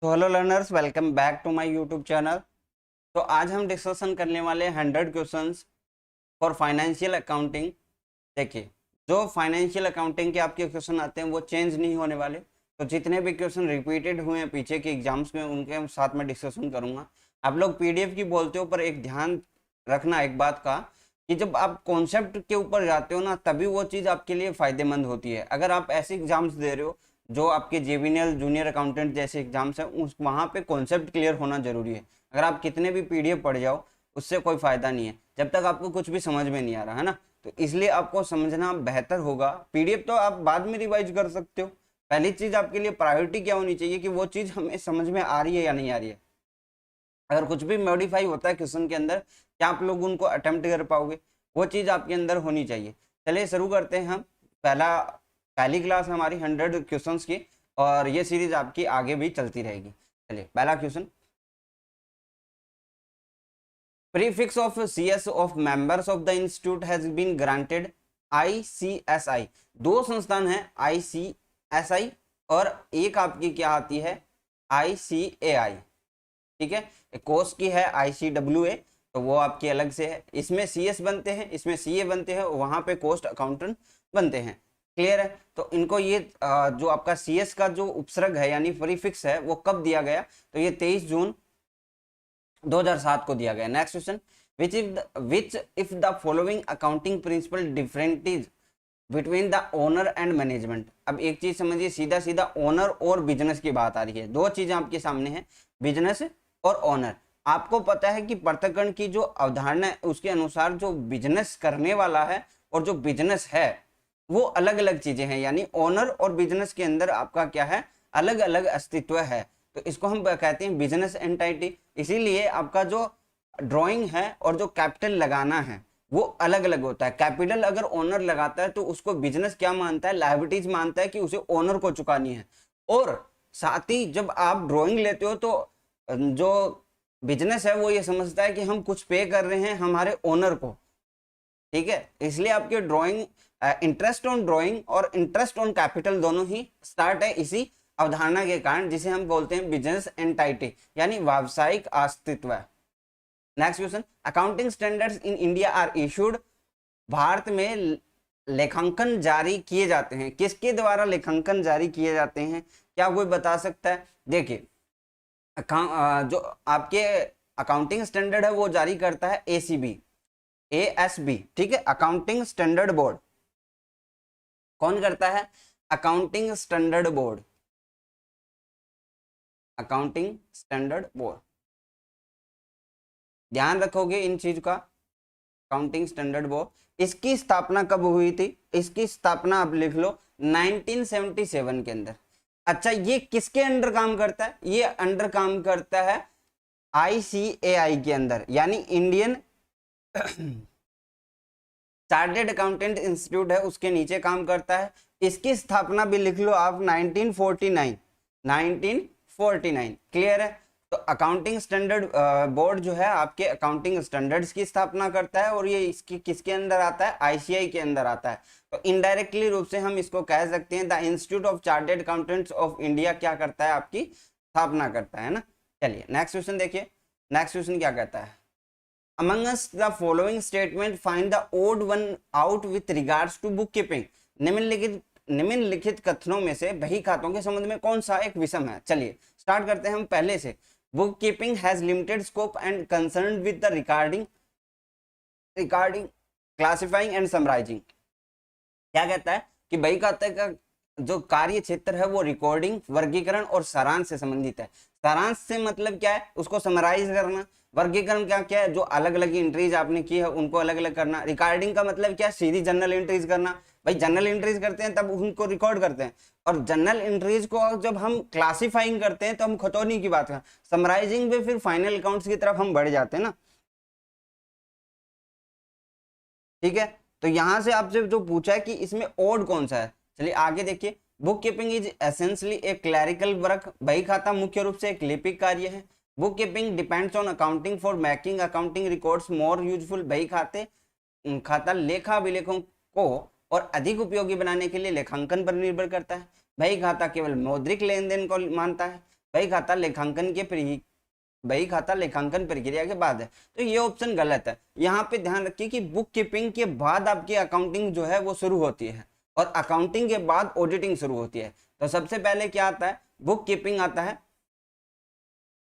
तो hello learners, welcome back to my YouTube channel. तो आज हम डिस्कशन करने वाले हैं 100 क्वेश्चंस फॉर फाइनेंशियल अकाउंटिंग। देखिए, जो फाइनेंशियल अकाउंटिंग के आपके क्वेश्चन आते हैं वो चेंज नहीं होने वाले। तो जितने भी क्वेश्चन रिपीटेड हुए हैं पीछे के एग्जाम्स में उनके साथ में डिस्कशन करूंगा। आप लोग पीडीएफ की बोलते हो, पर एक ध्यान रखना एक बात का कि जब आप कॉन्सेप्ट के ऊपर जाते हो ना, तभी वो चीज़ आपके लिए फायदेमंद होती है। अगर आप ऐसे एग्जाम्स दे रहे हो जो आपके जेवीएनएल जूनियर अकाउंटेंट जैसे एग्जाम्स हैं, उस वहाँ पे कॉन्सेप्ट क्लियर होना जरूरी है। अगर आप कितने भी पीडीएफ पढ़ जाओ उससे कोई फायदा नहीं है जब तक आपको कुछ भी समझ में नहीं आ रहा है ना। तो इसलिए आपको समझना बेहतर होगा। पीडीएफ तो आप बाद में रिवाइज कर सकते हो। पहली चीज आपके लिए प्रायोरिटी क्या होनी चाहिए कि वो चीज हमें समझ में आ रही है या नहीं आ रही है। अगर कुछ भी मॉडिफाई होता है क्वेश्चन के अंदर, क्या आप लोग उनको अटेम्प्ट कर पाओगे, वो चीज आपके अंदर होनी चाहिए। चलिए शुरू करते हैं हम। पहली क्लास हमारी 100 क्वेश्चंस की, और ये सीरीज आपकी आगे भी चलती रहेगी। चलिए पहला question, prefix of CS of members of the institute has been granted ICSI. दो संस्थान हैं आईसीएसआई और एक आपकी क्या आती है आईसीएआई। ठीक है, एक कोर्स की है आईसीडब्ल्यूए, तो वो आपकी अलग से है। इसमें सीएस बनते हैं, इसमें सीए बनते हैं, वहां पे कोस्ट अकाउंटेंट बनते हैं। क्लियर है। तो इनको ये जो आपका सीएस का जो उपसर्ग है यानी प्रीफिक्स है वो कब दिया गया, तो ये 23 जून 2007 को दिया गया। Next question, which of the following accounting principle differentiates between the owner and management. अब एक चीज समझिए, सीधा सीधा ओनर और बिजनेस की बात आ रही है। दो चीजें आपके सामने हैं, बिजनेस और ओनर। आपको पता है कि पृथक्करण की जो अवधारणा है उसके अनुसार जो बिजनेस करने वाला है और जो बिजनेस है वो अलग अलग चीजें हैं। यानी ओनर और बिजनेस के अंदर आपका क्या है, अलग अलग अस्तित्व है। तो इसको हम कहते हैं बिजनेस एंटिटी। इसीलिए आपका जो ड्राइंग है और जो कैपिटल लगाना है वो अलग अलग होता है। कैपिटल अगर ओनर लगाता है तो उसको बिजनेस क्या मानता है, लायबिलिटीज मानता है कि उसे ओनर को चुकानी है। और साथ ही जब आप ड्राइंग लेते हो तो जो बिजनेस है वो ये समझता है कि हम कुछ पे कर रहे हैं हमारे ओनर को। ठीक है, इसलिए आपके ड्राइंग इंटरेस्ट ऑन ड्राइंग और इंटरेस्ट ऑन कैपिटल दोनों ही स्टार्ट है इसी अवधारणा के कारण, जिसे हम बोलते हैं बिजनेस एंटिटी यानी व्यावसायिक अस्तित्व। Next question, accounting standards in India are issued. Bharat में लेखांकन जारी किए जाते हैं, किसके द्वारा लेखांकन जारी किए जाते हैं, क्या कोई बता सकता है? देखिए, जो आपके अकाउंटिंग स्टैंडर्ड है वो जारी करता है एएसबी। ठीक है, अकाउंटिंग स्टैंडर्ड बोर्ड। कौन करता है? Accounting standard board. Accounting standard board, ध्यान रखोगे इन चीज का। अकाउंटिंग स्टैंडर्ड बोर्ड, इसकी स्थापना कब हुई थी? इसकी स्थापना आप लिख लो 1977 के अंदर। अच्छा, ये किसके अंडर काम करता है? ये अंडर काम करता है आईसीएआई के अंदर, यानी इंडियन चार्टेड अकाउंटेंट इंस्टीट्यूट है, उसके नीचे काम करता है। इसकी स्थापना भी लिख लो आप 1949। क्लियर है। तो अकाउंटिंग स्टैंडर्ड बोर्ड जो है आपके अकाउंटिंग स्टैंडर्ड्स की स्थापना करता है, और ये इसकी किसके अंदर आता है? आईसीआई के अंदर आता है। तो इनडायरेक्टली रूप से हम इसको कह सकते हैं the institute of chartered accountants of India क्या करता है? आपकी स्थापना करता है ना। चलिए नेक्स्ट क्वेश्चन देखिए। नेक्स्ट क्वेश्चन क्या कहता है? Amongst the following statement find the odd one out with regards to bookkeeping। निम्नलिखित कथनों में से बही खातों के संबंध में कौन सा एक विषम है? चलिए स्टार्ट करते हैं हम पहले से। Book keeping has limited scope and concern with the recording classifying and summarising. क्या कहता है कि बही खाते का जो कार्य क्षेत्र है वो रिकॉर्डिंग, वर्गीकरण और सारांश से संबंधित है। सारांश से मतलब क्या है? उसको समराइज करना। वर्गीकरण क्या क्या है? जो अलग अलग एंट्रीज आपने की है उनको अलग अलग करना। रिकॉर्डिंग का मतलब क्या है? सीधी जनरल एंट्रीज करना। भाई जनरल एंट्रीज करते हैं तब उनको रिकॉर्ड करते हैं, और जनरल एंट्रीज को जब हम क्लासिफाइंग करते हैं तो हम खतौनी की बात करते हैं। समराइजिंग में फिर फाइनल अकाउंट्स की तरफ हम बढ़ जाते हैं ना। ठीक है, तो यहां से आपसे जो पूछा है कि इसमें ओड कौन सा है, चलिए आगे देखिए। बुक कीपिंग इज एसेंशियली एक क्लैरिकल वर्क। बही खाता मुख्य रूप से एक लिपिक कार्य है। Book keeping depends on accounting for making accounting records more useful. बही खाता लेखा अभिलेखों को और अधिक उपयोगी बनाने के लिए लेखांकन पर निर्भर करता है। बही खाता केवल मौद्रिक लेन देन को मानता है। बही खाता लेखांकन प्रक्रिया के बाद है, तो ये ऑप्शन गलत है। यहाँ पे ध्यान रखिए कि बुक कीपिंग के बाद आपकी अकाउंटिंग जो है वो शुरू होती है और अकाउंटिंग के बाद ऑडिटिंग शुरू होती है। तो सबसे पहले क्या आता है, बुक कीपिंग आता है,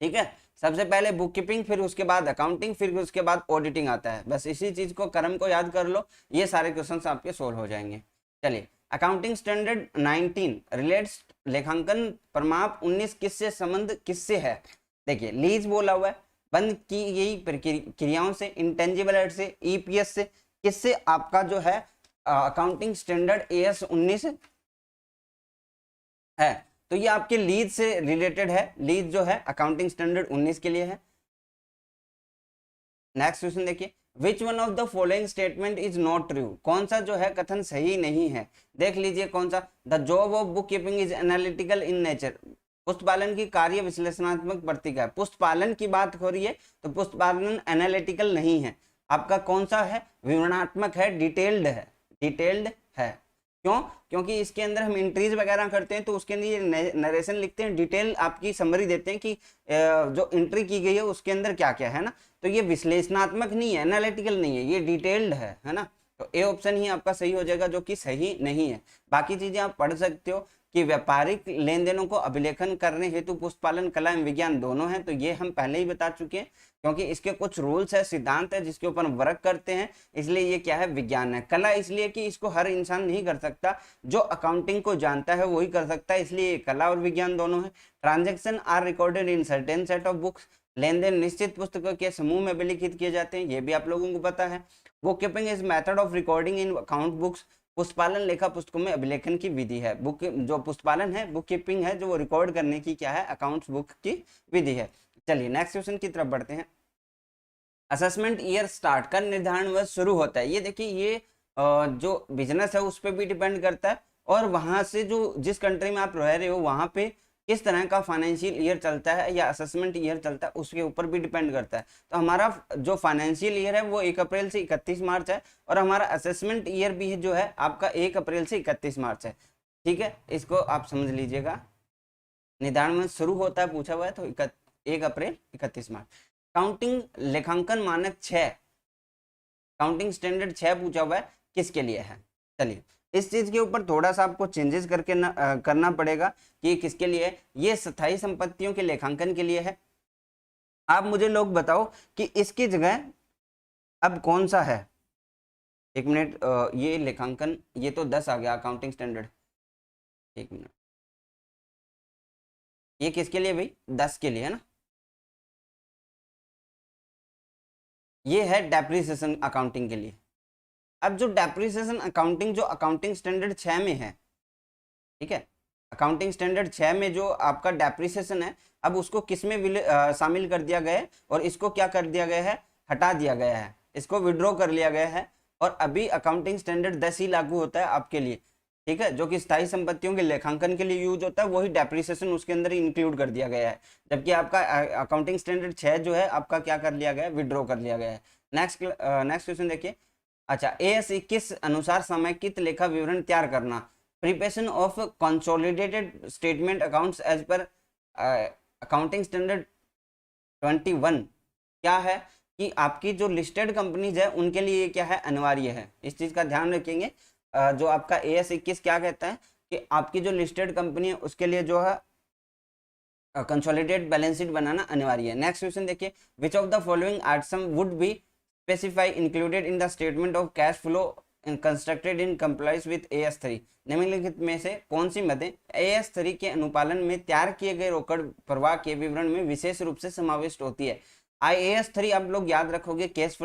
ठीक है, सबसे पहले बुक कीपिंग, फिर उसके बाद अकाउंटिंग, फिर उसके बाद ऑडिटिंग आता है। बस इसी चीज को, क्रम को याद कर लो, ये सारे क्वेश्चंस आपके सोल्व हो जाएंगे। चलिए, अकाउंटिंग स्टैंडर्ड 19 रिलेट्स, लेखांकन प्रमाप 19 किससे संबंध किससे है। देखिए, लीज बोला हुआ है, बंद की गई प्रक्रियाओं से, इंटेंजिबल एड से, ईपीएस से, किससे आपका जो है अकाउंटिंग स्टैंडर्ड एएस 19 है। तो ये आपके लीज से रिलेटेड है, लीज जो है अकाउंटिंग स्टैंडर्ड 19 के लिए है। नेक्स्ट क्वेश्चन देखिए, which one of the following statement is not true, कौन सा जो है कथन सही नहीं है। देख लीजिए कौन सा, the job of bookkeeping is analytical in nature, पुस्तपालन की कार्य विश्लेषणात्मक प्रक्रिया है। पुस्तपालन की बात हो रही है तो पुस्तपालन एनालिटिकल नहीं है, आपका कौन सा है, विवरणात्मक है, डिटेल्ड है, डिटेल्ड है। क्यों, क्योंकि इसके अंदर हम एंट्रीज वगैरह करते हैं तो उसके लिए नरेशन लिखते हैं, डिटेल आपकी समरी देते हैं कि जो एंट्री की गई है उसके अंदर क्या क्या है ना। तो ये विश्लेषणात्मक नहीं है, एनालिटिकल नहीं है, ये डिटेल्ड है ना। तो ए ऑप्शन ही आपका सही हो जाएगा, जो कि सही नहीं है। बाकी चीजें आप पढ़ सकते हो कि व्यापारिक लेन देनों को अभिलेखन करने हेतु पुस्तपालन कला एवं विज्ञान दोनों हैं, तो ये हम पहले ही बता चुके हैं, क्योंकि इसके कुछ रूल्स है, सिद्धांत है जिसके ऊपर हम वर्क करते हैं, इसलिए ये क्या है, विज्ञान है। कला इसलिए कि इसको हर इंसान नहीं कर सकता, जो अकाउंटिंग को जानता है वही कर सकता है, इसलिए ये कला और विज्ञान दोनों है। Transaction are recorded in certain set of books, लेन देन निश्चित पुस्तकों के समूह में विलिखित किए जाते हैं, ये भी आप लोगों को पता है। Bookkeeping is method of recording in account books, पुस्तपालन लेखा पुस्तकों में अभिलेखन की विधि है। बुक जो पुस्तपालन है, बुक कीपिंग है, जो वो रिकॉर्ड करने की क्या है, अकाउंट्स बुक की विधि है। चलिए नेक्स्ट क्वेश्चन की तरफ बढ़ते हैं। असेसमेंट ईयर स्टार्ट का निर्धारण वर्ष शुरू होता है, ये देखिए, ये जो बिजनेस है उस पर भी डिपेंड करता है, और वहां से जो जिस कंट्री में आप रह रहे हो वहां पे किस तरह का फाइनेंशियल ईयर चलता है या असेसमेंट ईयर चलता है, उसके ऊपर भी डिपेंड करता है। तो हमारा जो फाइनेंशियल ईयर है वो 1 अप्रैल से 31 मार्च है, और हमारा असेसमेंट ईयर भी जो है आपका 1 अप्रैल से 31 मार्च है, ठीक है, इसको आप समझ लीजिएगा। निर्धारण में शुरू होता है पूछा हुआ है, तो 1 अप्रैल 31 मार्च। काउंटिंग लेखांकन मानक 6, काउंटिंग स्टैंडर्ड 6 पूछा हुआ है, किसके लिए है। चलिए, इस चीज के ऊपर थोड़ा सा आपको चेंजेस करके करना पड़ेगा कि ये किसके लिए है। ये स्थायी संपत्तियों के लेखांकन के लिए है। आप मुझे लोग बताओ कि इसकी जगह अब कौन सा है। एक मिनट, ये लेखांकन, ये तो 10 आ गया अकाउंटिंग स्टैंडर्ड, एक मिनट, ये किसके लिए भाई, 10 के लिए है ना। ये है डेप्रिसिएशन अकाउंटिंग के लिए। अब जो डेप्रिसिएशन अकाउंटिंग जो अकाउंटिंग स्टैंडर्ड 6 में है, ठीक है, अकाउंटिंग स्टैंडर्ड 6 में जो आपका डेप्रिसिएशन है, अब उसको किस में शामिल कर दिया गया है, और इसको क्या कर दिया गया है, हटा दिया गया है, इसको विड्रॉ कर लिया गया है, और अभी अकाउंटिंग स्टैंडर्ड 10 ही लागू होता है आपके लिए, ठीक है, जो कि स्थायी संपत्तियों के लेखांकन के लिए यूज होता है, वही डेप्रिसिएशन उसके अंदर इंक्लूड कर दिया गया है। जबकि आपका अकाउंटिंग स्टैंडर्ड 6 जो है आपका क्या कर लिया गया है, विड्रॉ कर लिया गया है। नेक्स्ट क्वेश्चन देखिए। अच्छा, AS 21 अनुसार समेकित लेखा विवरण तैयार करना, preparation of consolidated statement accounts as per accounting standard 21 क्या है कि आपकी जो लिस्टेड कंपनीज है उनके लिए क्या है, अनिवार्य है। इस चीज का ध्यान रखेंगे। जो आपका AS 21 क्या कहता है कि आपकी जो लिस्टेड कंपनी है उसके लिए जो है कंसोलिडेटेड बैलेंस शीट बनाना अनिवार्य है। नेक्स्ट क्वेश्चन देखिए, विच of the following item would be specify included in the statement of cash flow and constructed in compliance with AS3, निम्नलिखित में से कौन सी मदें AS3 के अनुपालन में तैयार किए गए रोकड़ प्रवाह के विवरण में विशेष रूप से समाविष्ट होती है। AS3 आप लोग याद रखोगे कैश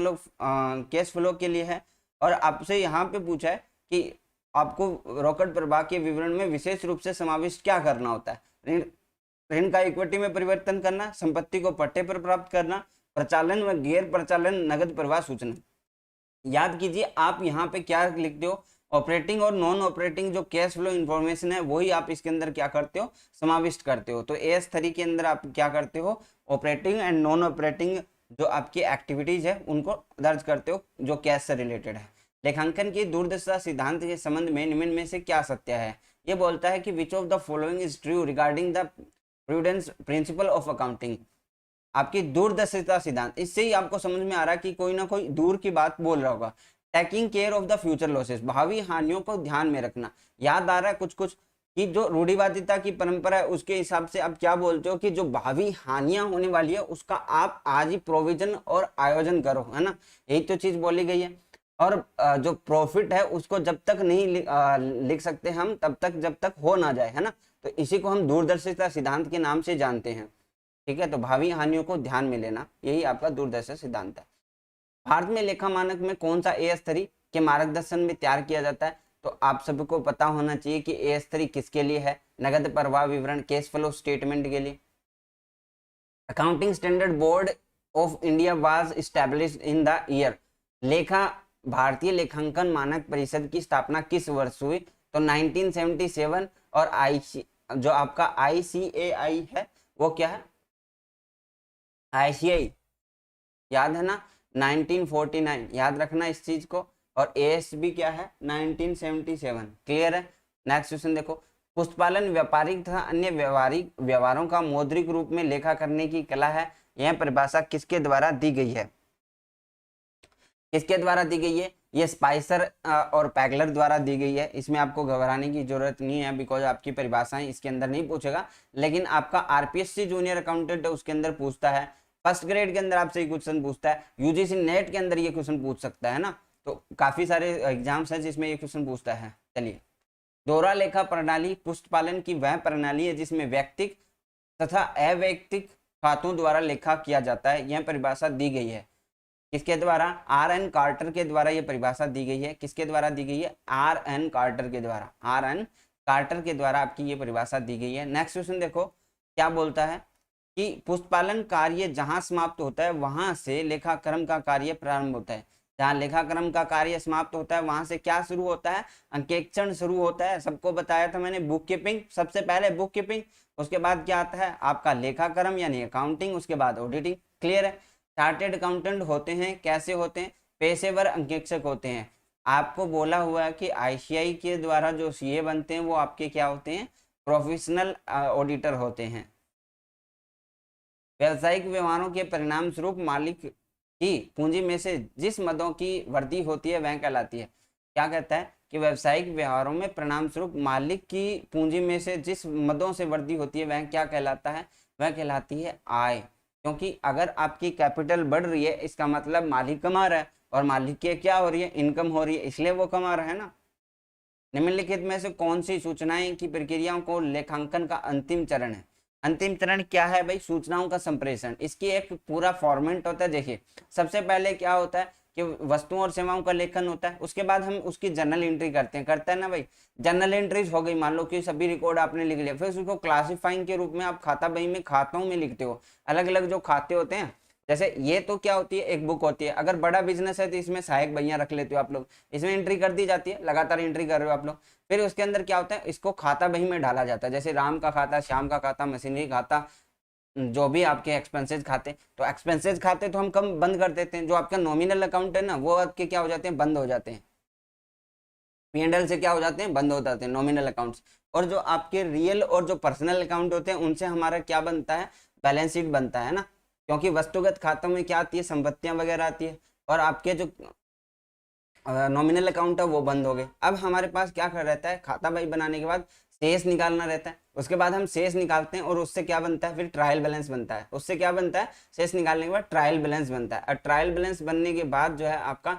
फ्लो के लिए है, और आपसे यहाँ पे पूछा है कि आपको रोकड़ प्रवाह के विवरण में विशेष रूप से समाविष्ट क्या करना होता है। ऋण का इक्विटी में परिवर्तन करना, संपत्ति को पट्टे पर प्राप्त करना, प्रचालन व गैर प्रचालन नगद प्रवाह सूचना। याद कीजिए आप यहाँ पे क्या लिखते हो, ऑपरेटिंग और नॉन ऑपरेटिंग जो कैश फ्लो इंफॉर्मेशन है वही आप इसके अंदर क्या करते हो, समाविष्ट करते हो। तो AS3 के अंदर आप क्या करते हो, ऑपरेटिंग एंड नॉन ऑपरेटिंग जो आपकी एक्टिविटीज है उनको दर्ज करते हो जो कैश से रिलेटेड है। लेखांकन की दूरदर्शिता सिद्धांत के संबंध में निम्न में से क्या सत्य है। ये बोलता है कि विच of the following is true regarding the prudence principle of accounting, आपकी दूरदर्शिता सिद्धांत। इससे ही आपको समझ में आ रहा है कि कोई ना कोई दूर की बात बोल रहा होगा। Taking care of the future losses, भावी हानियों को ध्यान में रखना। याद आ रहा है कुछ कुछ कि जो रूढ़िवादिता की परंपरा है उसके हिसाब से आप क्या बोलते हो कि जो भावी हानियां होने वाली है उसका आप आज ही प्रोविजन और आयोजन करो, है ना, यही तो चीज बोली गई है। और जो प्रॉफिट है उसको जब तक नहीं लिख सकते हम तब तक जब तक हो ना जाए, है ना, तो इसी को हम दूरदर्शिता सिद्धांत के नाम से जानते हैं। ठीक है, तो भावी हानियों को ध्यान में लेना, यही आपका दूरदर्शिता सिद्धांत है। भारत में लेखा मानक में कौन सा AS3 के मार्गदर्शन में तैयार किया जाता है? तो आप सबको पता होना चाहिए कि AS3 किसके लिए है, नगद प्रवाह विवरण, कैश फ्लो स्टेटमेंट के लिए। Accounting standard board of India was established in the year, लेखा भारतीय लेखांकन मानक परिषद की स्थापना किस वर्ष हुई? तो 1977। और जो आपका ICAI है वो क्या है? ICAI याद है ना, 1949, याद रखना इस चीज को। और ASB क्या है? 1977। क्लियर है? नेक्स्ट क्वेश्चन देखो, पुस्तपालन व्यापारिक तथा अन्य व्यवहारिक व्यवहारों का मौद्रिक रूप में लेखा करने की कला है। यह परिभाषा किसके द्वारा दी गई है? किसके द्वारा दी गई है? ये स्पाइसर और पैगलर द्वारा दी गई है। इसमें आपको घबराने की जरूरत नहीं है, बिकॉज आपकी परिभाषाएं इसके अंदर नहीं पूछेगा, लेकिन आपका RPSC जूनियर अकाउंटेंट उसके अंदर पूछता है, फर्स्ट ग्रेड के अंदर आपसे क्वेश्चन पूछता है, UGC नेट के अंदर ये क्वेश्चन पूछ सकता है ना, तो काफी सारे एग्जाम्स हैं जिसमें ये क्वेश्चन पूछता है। चलिए, दोहरा लेखा प्रणाली पुस्तपालन की वह प्रणाली है जिसमें व्यक्तिक तथा अवैयक्तिक खातों द्वारा लेखा किया जाता है। यह परिभाषा दी गई है किसके द्वारा? RN कार्टर के द्वारा ये परिभाषा दी गई है। किसके द्वारा दी गई है? RN कार्टर के द्वारा। RN कार्टर के द्वारा आपकी ये परिभाषा दी गई है। नेक्स्ट क्वेश्चन देखो क्या बोलता है कि पुस्तपालन कार्य जहां समाप्त होता है वहां से लेखाक्रम का कार्य प्रारंभ होता है। जहां लेखाक्रम का कार्य समाप्त होता है वहां से क्या शुरू होता है? अंकेक्षण शुरू होता है। सबको बताया था मैंने, बुक कीपिंग, सबसे पहले बुक कीपिंग, उसके बाद क्या आता है आपका लेखाक्रम यानी अकाउंटिंग, उसके बाद ऑडिटिंग। क्लियर है? चार्टेड अकाउंटेंट होते हैं, कैसे होते हैं? पेशेवर अंकेक्षक होते हैं। आपको बोला हुआ है कि ICAI के द्वारा जो CA बनते हैं वो आपके क्या होते हैं? प्रोफेशनल ऑडिटर होते हैं। व्यावसायिक व्यवहारों के परिणाम स्वरूप मालिक की पूंजी में से जिस मदों की वृद्धि होती है वह कहलाती है। क्या कहता है कि व्यावसायिक व्यवहारों में परिणाम स्वरूप मालिक की पूंजी में से जिस मदों से वृद्धि होती है वह क्या कहलाता है? वह कहलाती है आय। क्योंकि अगर आपकी कैपिटल बढ़ रही है इसका मतलब मालिक कमा रहा है, और मालिक की क्या हो रही है? इनकम हो रही है, इसलिए वो कमा रहा है ना। निम्नलिखित में से कौन सी सूचनाएं की प्रक्रियाओं को लेखांकन का अंतिम चरण है? अंतिम चरण क्या है भाई? सूचनाओं का संप्रेषण। इसकी एक पूरा फॉर्मेट होता है। देखिए, सबसे पहले क्या होता है कि वस्तुओं और सेवाओं का लेखन होता है, उसके बाद हम उसकी जर्नल एंट्री करते हैं, करता है ना भाई। जर्नल एंट्रीज हो गई, मान लो कि सभी रिकॉर्ड आपने लिख लिया, फिर उसको क्लासिफाइंग के रूप में आप खाता बही में खातों में लिखते हो। अलग अलग जो खाते होते हैं, जैसे ये तो क्या होती है, एक बुक होती है। अगर बड़ा बिजनेस है तो इसमें सहायक बहियां रख लेते हो आप लोग, इसमें एंट्री कर दी जाती है, लगातार एंट्री कर रहे हो आप लोग। फिर उसके अंदर क्या होता है, इसको खाता बही में डाला जाता है, जैसे राम का खाता, श्याम का खाता, मशीनरी खाता, जो भी आपके एक्सपेंसेस खाते। तो एक्सपेंसेस खाते तो हम कम बंद कर देते हैं, जो आपका नॉमिनल अकाउंट है ना वो आपके क्या हो जाते हैं? बंद हो जाते हैं। P&L से क्या हो जाते हैं? बंद हो जाते हैं नॉमिनल अकाउंट्स। और जो आपके रियल और जो पर्सनल अकाउंट होते हैं उनसे हमारा क्या बनता है? बैलेंस शीट बनता है ना, क्योंकि वस्तुगत खातों में क्या आती है? संपत्तियां वगैरह आती है, और आपके जो नॉमिनल अकाउंट है वो बंद हो गए। अब हमारे पास क्या कर रहता है? खाता बही बनाने के बाद शेष निकालना रहता है। उसके बाद हम शेष निकालते हैं और उससे क्या बनता है? फिर ट्रायल बैलेंस बनता है। उससे क्या बनता है? शेष निकालने के बाद ट्रायल बैलेंस बनता है। और ट्रायल बैलेंस बनने के बाद जो है आपका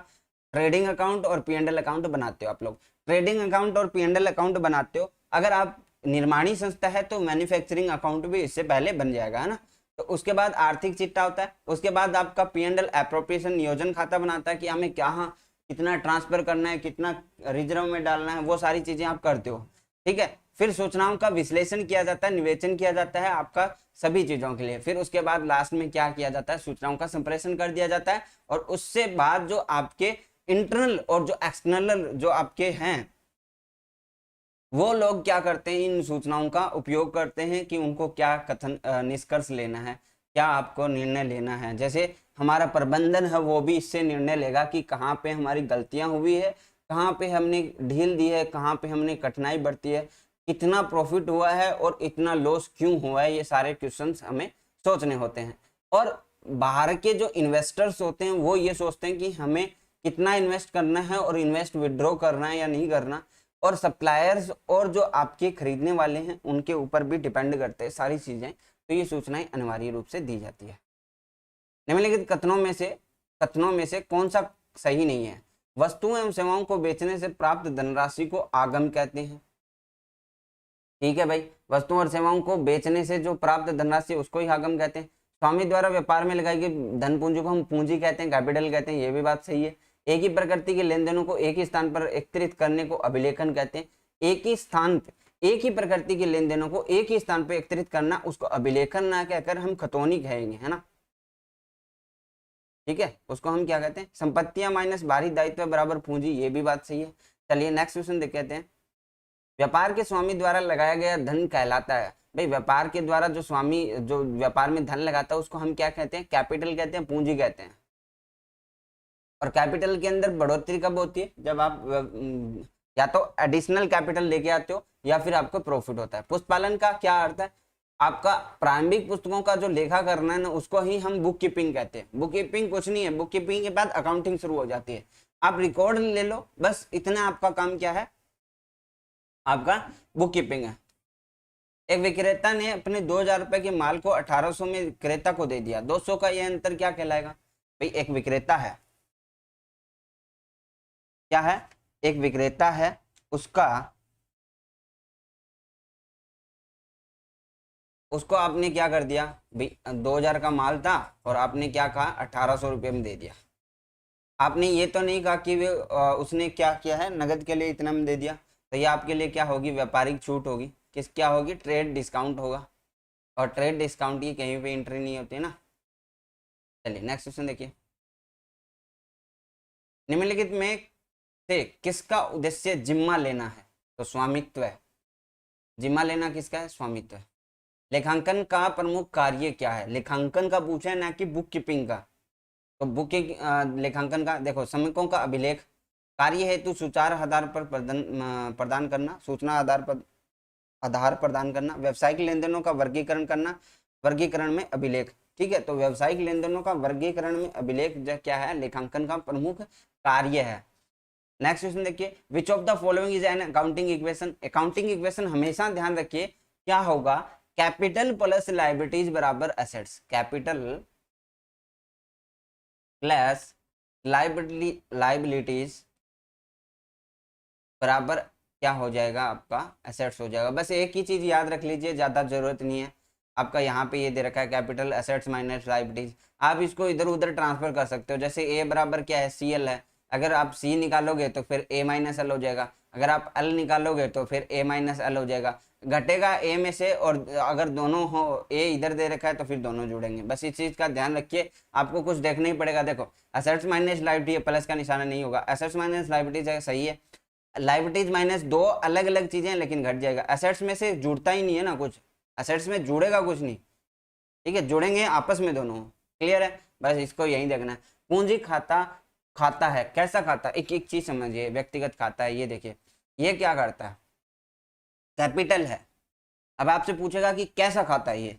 ट्रेडिंग अकाउंट और P&L अकाउंट बनाते हो आप लोग। ट्रेडिंग अकाउंट और P&L अकाउंट बनाते हो। अगर आप निर्माणी संस्था है तो मैन्युफैक्चरिंग अकाउंट भी इससे पहले बन जाएगा, है ना। तो उसके बाद आर्थिक चिट्ठा होता है। उसके बाद आपका P&L एप्रोप्रिएशन नियोजन खाता बनाता है कि हमें क्या कितना ट्रांसफर करना है, कितना रिजर्व में डालना है, वो सारी चीजें आप करते हो। ठीक है, फिर सूचनाओं का विश्लेषण किया जाता है, निवेचन किया जाता है आपका सभी चीजों के लिए। फिर उसके बाद लास्ट में क्या किया जाता है? सूचनाओं का संप्रेषण कर दिया जाता है। और उससे बाद जो आपके इंटरनल और जो एक्सटर्नल जो आपके हैं वो लोग क्या करते हैं? इन सूचनाओं का उपयोग करते हैं कि उनको क्या कथन निष्कर्ष लेना है, क्या आपको निर्णय लेना है। जैसे हमारा प्रबंधन है वो भी इससे निर्णय लेगा कि कहाँ पे हमारी गलतियां हुई है, कहाँ पे हमने ढील दी है, कहाँ पे हमने कठिनाई बरती है, कितना प्रॉफिट हुआ है और इतना लॉस क्यों हुआ है, ये सारे क्वेश्चंस हमें सोचने होते हैं। और बाहर के जो इन्वेस्टर्स होते हैं वो ये सोचते हैं कि हमें कितना इन्वेस्ट करना है और इन्वेस्ट विड्रॉ करना है या नहीं करना। और सप्लायर्स और जो आपके खरीदने वाले हैं उनके ऊपर भी डिपेंड करते हैं सारी चीजें। तो ये सूचनाएं अनिवार्य रूप से दी जाती है। निम्नलिखित कथनों में से कौन सा सही नहीं है? वस्तुओं एवं सेवाओं को बेचने से प्राप्त धनराशि को आगम कहते हैं। ठीक है भाई, वस्तुओं और सेवाओं को बेचने से जो प्राप्त धनराशि उसको ही आगम कहते हैं। स्वामी द्वारा व्यापार में लगाई गई धन पूंजी को हम पूंजी कहते हैं, कैपिटल कहते हैं, ये भी बात सही है। एक ही प्रकृति के लेन देनों को एक ही स्थान पर एकत्रित करने को अभिलेखन कहते हैं। एक ही प्रकृति के लेन देनों को एक ही स्थान पर एकत्रित करना उसको अभिलेखन ना कहकर हम खतौनी कहेंगे, है ना। ठीक है, उसको हम क्या कहते हैं? संपत्तियां माइनस बाहरी दायित्व बराबर पूंजी, ये भी बात सही है। चलिए नेक्स्ट क्वेश्चन देख कहते हैं, व्यापार के स्वामी द्वारा लगाया गया धन कहलाता है। भाई व्यापार के द्वारा जो स्वामी जो व्यापार में धन लगाता है उसको हम क्या कहते हैं? कैपिटल कहते हैं, पूंजी कहते हैं। और कैपिटल के अंदर बढ़ोतरी कब होती है? जब आप या तो एडिशनल कैपिटल लेके आते हो या फिर आपको प्रॉफिट होता है। पुस्तपालन का क्या अर्थ है? आपका प्रारंभिक पुस्तकों का जो लेखा करना है ना उसको ही हम बुक कीपिंग कहते हैं। बुक कीपिंग कुछ नहीं है, बुक कीपिंग के बाद अकाउंटिंग शुरू हो जाती है। आप रिकॉर्ड ले लो, बस इतना आपका काम क्या है? आपका बुक कीपिंग है। एक विक्रेता ने अपने 2000 रुपए के माल को 1800 में क्रेता को दे दिया। 200 का यह अंतर क्या कहलाएगा? भाई एक विक्रेता है, क्या है? एक विक्रेता है, उसको आपने क्या कर दिया? भाई 2000 का माल था और आपने क्या कहा? 1800 रुपये में दे दिया। आपने ये तो नहीं कहा कि उसने क्या किया है, नगद के लिए इतना में दे दिया। तो ये आपके लिए क्या होगी? व्यापारिक छूट होगी। क्या होगी? ट्रेड डिस्काउंट होगा। और ट्रेड डिस्काउंट की कहीं पे एंट्री नहीं होती है ना। चलिए नेक्स्ट क्वेश्चन देखिए, निम्नलिखित में से किसका उद्देश्य जिम्मा लेना है? तो स्वामित्व है। जिम्मा लेना किसका है? स्वामित्व है। लेखांकन का प्रमुख कार्य क्या है? लेखांकन का पूछा है ना कि बुक कीपिंग का। तो लेखांकन का देखो, श्रमिकों का अभिलेख, कार्य हेतु सुचारू आधार पर प्रदान करना, सूचना आधार प्रदान करना, व्यावसायिक लेन देनों का वर्गीकरण करना, वर्गीकरण में अभिलेख। ठीक है, तो व्यावसायिक लेन देनों का वर्गीकरण में अभिलेख क्या है? लेखांकन का प्रमुख कार्य है। नेक्स्ट क्वेश्चन देखिए, विच of the following is an accounting equation? Accounting equation हमेशा ध्यान रखिए क्या होगा? कैपिटल प्लस लायबिलिटीज बराबर एसेट्स। कैपिटल प्लस लायबिलिटीज बराबर क्या हो जाएगा? आपका एसेट्स हो जाएगा। बस एक ही चीज याद रख लीजिए, ज्यादा जरूरत नहीं है। आपका यहाँ पे ये दे रखा है कैपिटल एसेट्स माइनस लायबिलिटीज। आप इसको इधर उधर ट्रांसफर कर सकते हो। जैसे ए बराबर क्या है? सी एल है। अगर आप सी निकालोगे तो फिर ए माइनस एल हो जाएगा। अगर आप एल निकालोगे तो फिर ए माइनस एल हो जाएगा। घटेगा ए में से, और अगर दोनों हो, ए इधर दे रखा है तो फिर दोनों जुड़ेंगे। बस इस चीज का ध्यान रखिए, आपको कुछ देखना ही पड़ेगा। देखो एसेट्स माइनस लायबिलिटी, प्लस का निशाना नहीं होगा। एसेट्स माइनस लायबिलिटीज सही है। लायबिलिटीज माइनस दो अलग अलग चीजें, लेकिन घट जाएगा। एसेट्स में से जुड़ता ही नहीं है ना कुछ, एसेट्स में जुड़ेगा कुछ नहीं। ठीक है, जुड़ेंगे आपस में दोनों। क्लियर है? बस इसको यही देखना है। पूंजी खाता है, कैसा खाता? एक एक चीज समझिए, व्यक्तिगत खाता है। ये देखिए, ये क्या करता है? कैपिटल है। अब आपसे पूछेगा कि कैसा खाता है ये।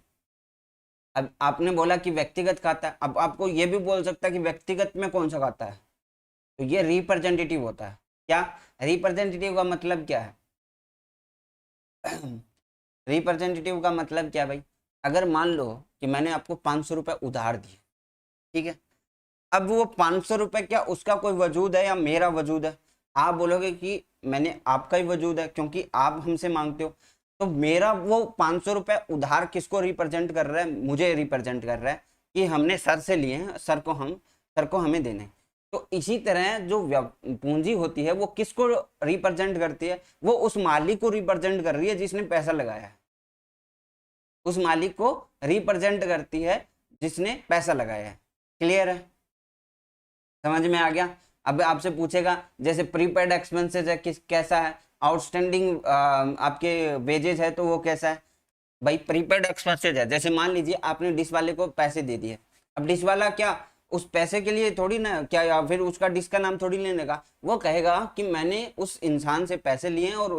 अब आपने बोला कि व्यक्तिगत खाता है, अब आपको ये भी बोल सकता है कि व्यक्तिगत में कौन सा खाता है। तो ये रिप्रेजेंटेटिव होता है। क्या रिप्रेजेंटेटिव का मतलब क्या है? रिप्रेजेंटेटिव का मतलब क्या है भाई? अगर मान लो कि मैंने आपको 500 रुपये उधार दिए, ठीक है, अब वो 500 रुपये क्या उसका कोई वजूद है या मेरा वजूद है? आप बोलोगे कि मैंने आपका ही वजूद है क्योंकि आप हमसे मांगते हो। तो मेरा वो 500 रुपये उधार किसको रिप्रेजेंट कर रहा है? मुझे रिप्रेजेंट कर रहा है कि हमने सर से लिए हैं, सर को हमें देने। तो इसी तरह जो पूंजी होती है वो किसको रिप्रेजेंट करती है? वो उस मालिक को रिप्रेजेंट कर रही है जिसने पैसा लगाया है। उस मालिक को रिप्रेजेंट करती है जिसने पैसा लगाया है। क्लियर है? समझ में आ गया? अब आपसे पूछेगा जैसे प्रीपेड एक्सपेंसेस है कैसा है? आउटस्टैंडिंग आपके वेजेज है तो वो कैसा है? भाई प्रीपेड एक्सपेंसेस है। जैसे मान लीजिए आपने डिश वाले को पैसे दे दिए, अब डिश वाला क्या उस पैसे के लिए थोड़ी ना क्या, या फिर उसका डिश का नाम थोड़ी लेने का, वो कहेगा कि मैंने उस इंसान से पैसे लिए और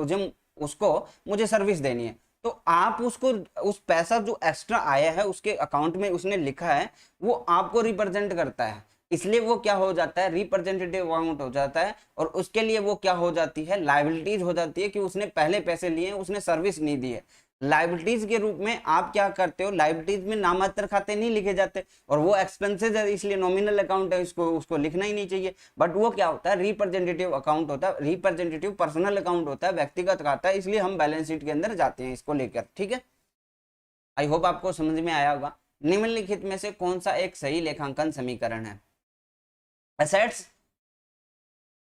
उसको मुझे सर्विस देनी है, तो आप उसको उस पैसा जो एक्स्ट्रा आया है उसके अकाउंट में उसने लिखा है वो आपको रिप्रेजेंट करता है, इसलिए वो क्या हो जाता है, रिप्रेजेंटेटिव अमाउंट हो जाता है, और उसके लिए वो क्या हो जाती है, लायबिलिटीज हो जाती है कि उसने पहले पैसे लिए, उसने सर्विस नहीं दी है। लायबिलिटीज के रूप में आप क्या करते हो, लायबिलिटीज में नामात्र खाते नहीं लिखे जाते, और वो एक्सपेंसेस है इसलिए नॉमिनल अकाउंट है, इसको उसको लिखना ही नहीं चाहिए, बट वो क्या होता है, रिप्रेजेंटेटिव अकाउंट होता है, रिप्रेजेंटेटिव पर्सनल अकाउंट होता है, व्यक्तिगत खाता है, इसलिए हम बैलेंस शीट के अंदर जाते हैं इसको लेकर। ठीक है, आई होप आपको समझ में आया होगा। निम्नलिखित में से कौन सा एक सही लेखांकन समीकरण है, assets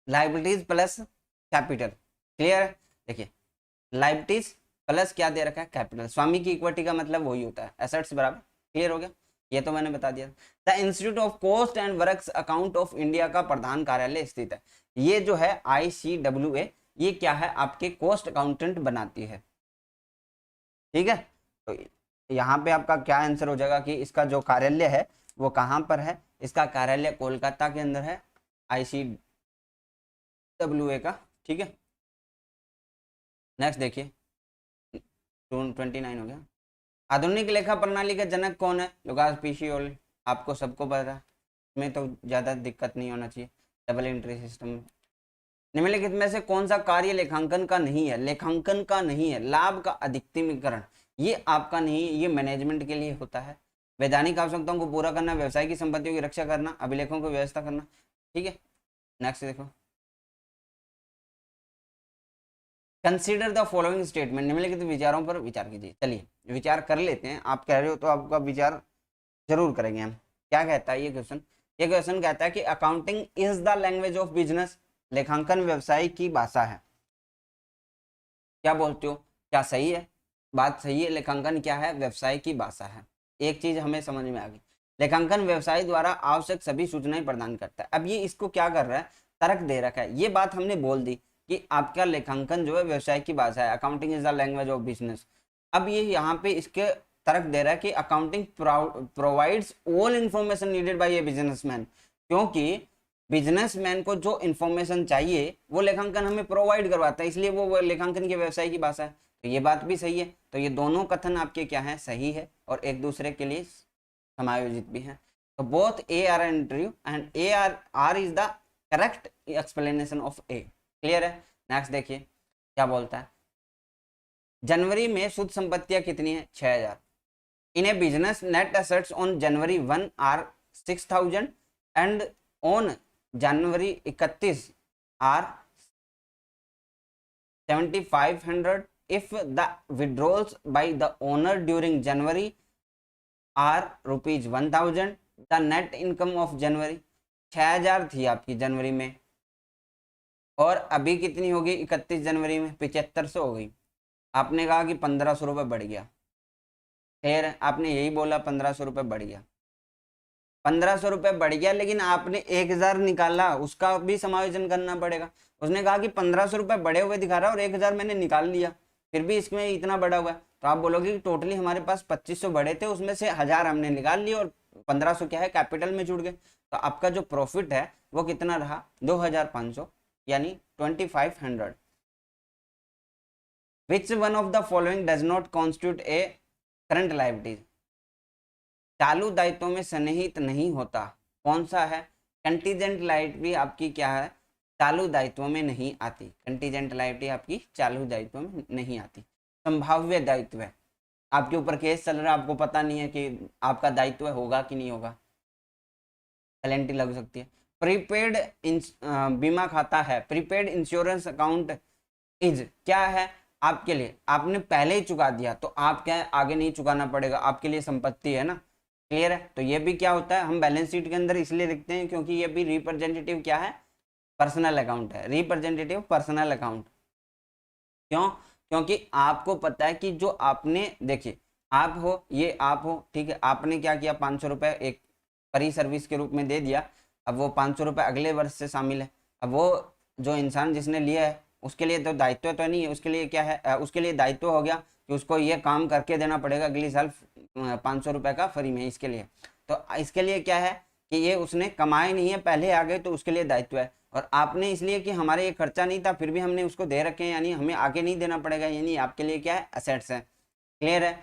liabilities plus capital. Clear है, देखिए लायबिलिटीज प्लस क्या दे रखा है, कैपिटल, स्वामी की इक्विटी का मतलब वही होता है, एसेट्स बराबर। क्लियर हो गया, ये तो मैंने बता दिया। The institute of cost and works account of India का प्रधान कार्यालय स्थित है, ये जो है ICWA, ये क्या है, आपके कॉस्ट अकाउंटेंट बनाती है। ठीक है, तो यहाँ पे आपका क्या आंसर हो जाएगा कि इसका जो कार्यालय है वो कहाँ पर है, इसका कार्यालय कोलकाता के अंदर है, ICWA का। ठीक है, नेक्स्ट देखिए 29 हो गया। आधुनिक लेखा प्रणाली के जनक कौन है, लुकास पेसियोली, आपको सबको पता है, इसमें तो ज्यादा दिक्कत नहीं होना चाहिए, डबल एंट्री सिस्टम। निम्नलिखित में से कौन सा कार्य लेखांकन का नहीं है, लेखांकन का नहीं है, लाभ का अधिकतमीकरण, ये आपका नहीं है, ये मैनेजमेंट के लिए होता है। वैधानिक आवश्यकताओं को पूरा करना, व्यवसाय की संपत्तियों की रक्षा करना, अभिलेखों को व्यवस्था करना। ठीक है, नेक्स्ट देखो, कंसीडर द फॉलोइंग स्टेटमेंट, निम्नलिखित विचारों पर विचार कीजिए। चलिए विचार कर लेते हैं, आप कह रहे हो तो आपका विचार जरूर करेंगे हम। क्या कहता है ये क्वेश्चन, ये क्वेश्चन कहता है कि accounting is the language of business, लेखांकन व्यवसाय की भाषा है। क्या बोलते हो, क्या सही है, बात सही है, लेखांकन क्या है, व्यवसाय की भाषा है। एक चीज हमें समझ में आ गई, लेखांकन व्यवसाय द्वारा आवश्यक सभी सूचनाएं प्रदान करता है। अब ये इसको क्या कर रहा है, तर्क दे रखा है, ये बात हमने बोल दी कि आपका लेखांकन जो है व्यवसाय की भाषा है, accounting is the language of business. अब ये यहाँ पे इसके तर्क दे रहा है कि accounting provides all information needed bye a businessman, क्योंकि बिजनेसमैन को जो इंफॉर्मेशन चाहिए वो लेखांकन हमें प्रोवाइड करवाता है, इसलिए वो लेखांकन के व्यवसाय की भाषा है। तो ये बात भी सही है, तो ये दोनों कथन आपके क्या है, सही है और एक दूसरे के लिए समायोजित भी है। तो both A R and true and A R is the correct explanation of A. Clear है, नेक्स्ट देखिए क्या बोलता है, जनवरी में शुद्ध संपत्तियां कितनी है, 6000। In a business net assets on January 1 are 6000 and on January 31 are 7500 if the withdrawals by the owner during January are rupees 1000, the net income of January 6000 थी आपकी जनवरी में, और अभी कितनी होगी 31 जनवरी में, 7500 हो गई। आपने कहा कि 1500 रुपये बढ़ गया, खैर आपने यही बोला 1500 रुपये बढ़ गया, 1500 रुपये बढ़ गया, लेकिन आपने 1000 निकाला, उसका भी समायोजन करना पड़ेगा। उसने कहा कि 1500 रुपये बढ़े हुए दिखा रहा है और 1000 मैंने निकाल लिया, फिर भी इसमें इतना बढ़ा हुआ है, तो आप बोलोगे कि टोटली हमारे पास 2500 बढ़े थे, उसमें से 1000 हमने निकाल लिए और 1500 क्या है, कैपिटल में जुड़ गए। तो आपका जो प्रॉफिट है वो कितना रहा, 2500 यानी 2500। Which one of the following does not constitute A current liabilities, चालू दायित्वों में सन्निहित नहीं होता, कौन सा है, कंटीजेंट लायबिलिटी आपकी क्या है, चालू दायित्वों में नहीं आती, कंटीजेंट लायबिलिटी आपकी चालू दायित्वों में नहीं आती। संभाव्य दायित्व है, आपके ऊपर केस चल रहा है, आपको पता नहीं है कि आपका दायित्व होगा कि नहीं होगा, पेनल्टी लग सकती है। प्रीपेड बीमा खाता है, प्रीपेड इंश्योरेंस अकाउंट इज क्या है आपके लिए, आपने पहले ही चुका दिया तो आप क्या है, आगे नहीं चुकाना पड़ेगा, आपके लिए संपत्ति है ना। क्लियर है, तो ये भी क्या होता है, हम बैलेंस शीट के अंदर इसलिए लिखते हैं क्योंकि ये भी रिप्रेजेंटेटिव क्या है, पर्सनल अकाउंट है, रिप्रेजेंटेटिव पर्सनल अकाउंट। क्यों, क्योंकि आपको पता है कि जो आपने, देखिए आप हो, ये आप हो, ठीक है, आपने क्या किया, 500 रुपये एक परी सर्विस के रूप में दे दिया, अब वो 500 रुपये अगले वर्ष से शामिल है। अब वो जो इंसान जिसने लिया है उसके लिए तो दायित्व तो नहीं है, उसके लिए क्या है, उसके लिए दायित्व हो गया कि उसको ये काम करके देना पड़ेगा अगली साल 500 रुपये का फ्री में इसके लिए। तो इसके लिए क्या है कि ये उसने कमाए नहीं है, पहले आ गए तो उसके लिए दायित्व है। और आपने इसलिए कि हमारे ये खर्चा नहीं था फिर भी हमने उसको दे रखे हैं, यानी हमें आगे नहीं देना पड़ेगा, यानी आपके लिए क्या है, असेट्स है। क्लियर है।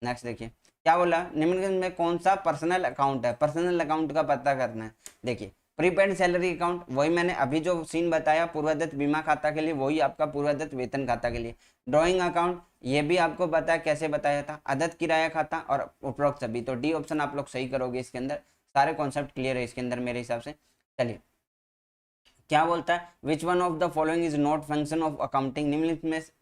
नेक्स्ट देखिए क्या बोला, निम्नलिखित में कौन सा पर्सनल अकाउंट है, पर्सनल अकाउंट का पता करना है। देखिए प्रीपेड सैलरी अकाउंट, वही मैंने अभी जो सीन बताया पूर्वदत्त बीमा खाता के लिए, वही आपका पूर्वदत्त वेतन खाता के लिए। ड्राइंग अकाउंट, ये भी आपको पता है कैसे बताया था, आदत किराया खाता और उपरोक्त सभी। तो डी ऑप्शन आप लोग सही करोगे, इसके अंदर सारे कॉन्सेप्ट क्लियर है इसके अंदर मेरे हिसाब से। चलिए क्या बोलता है, which one of the following is not function of accounting,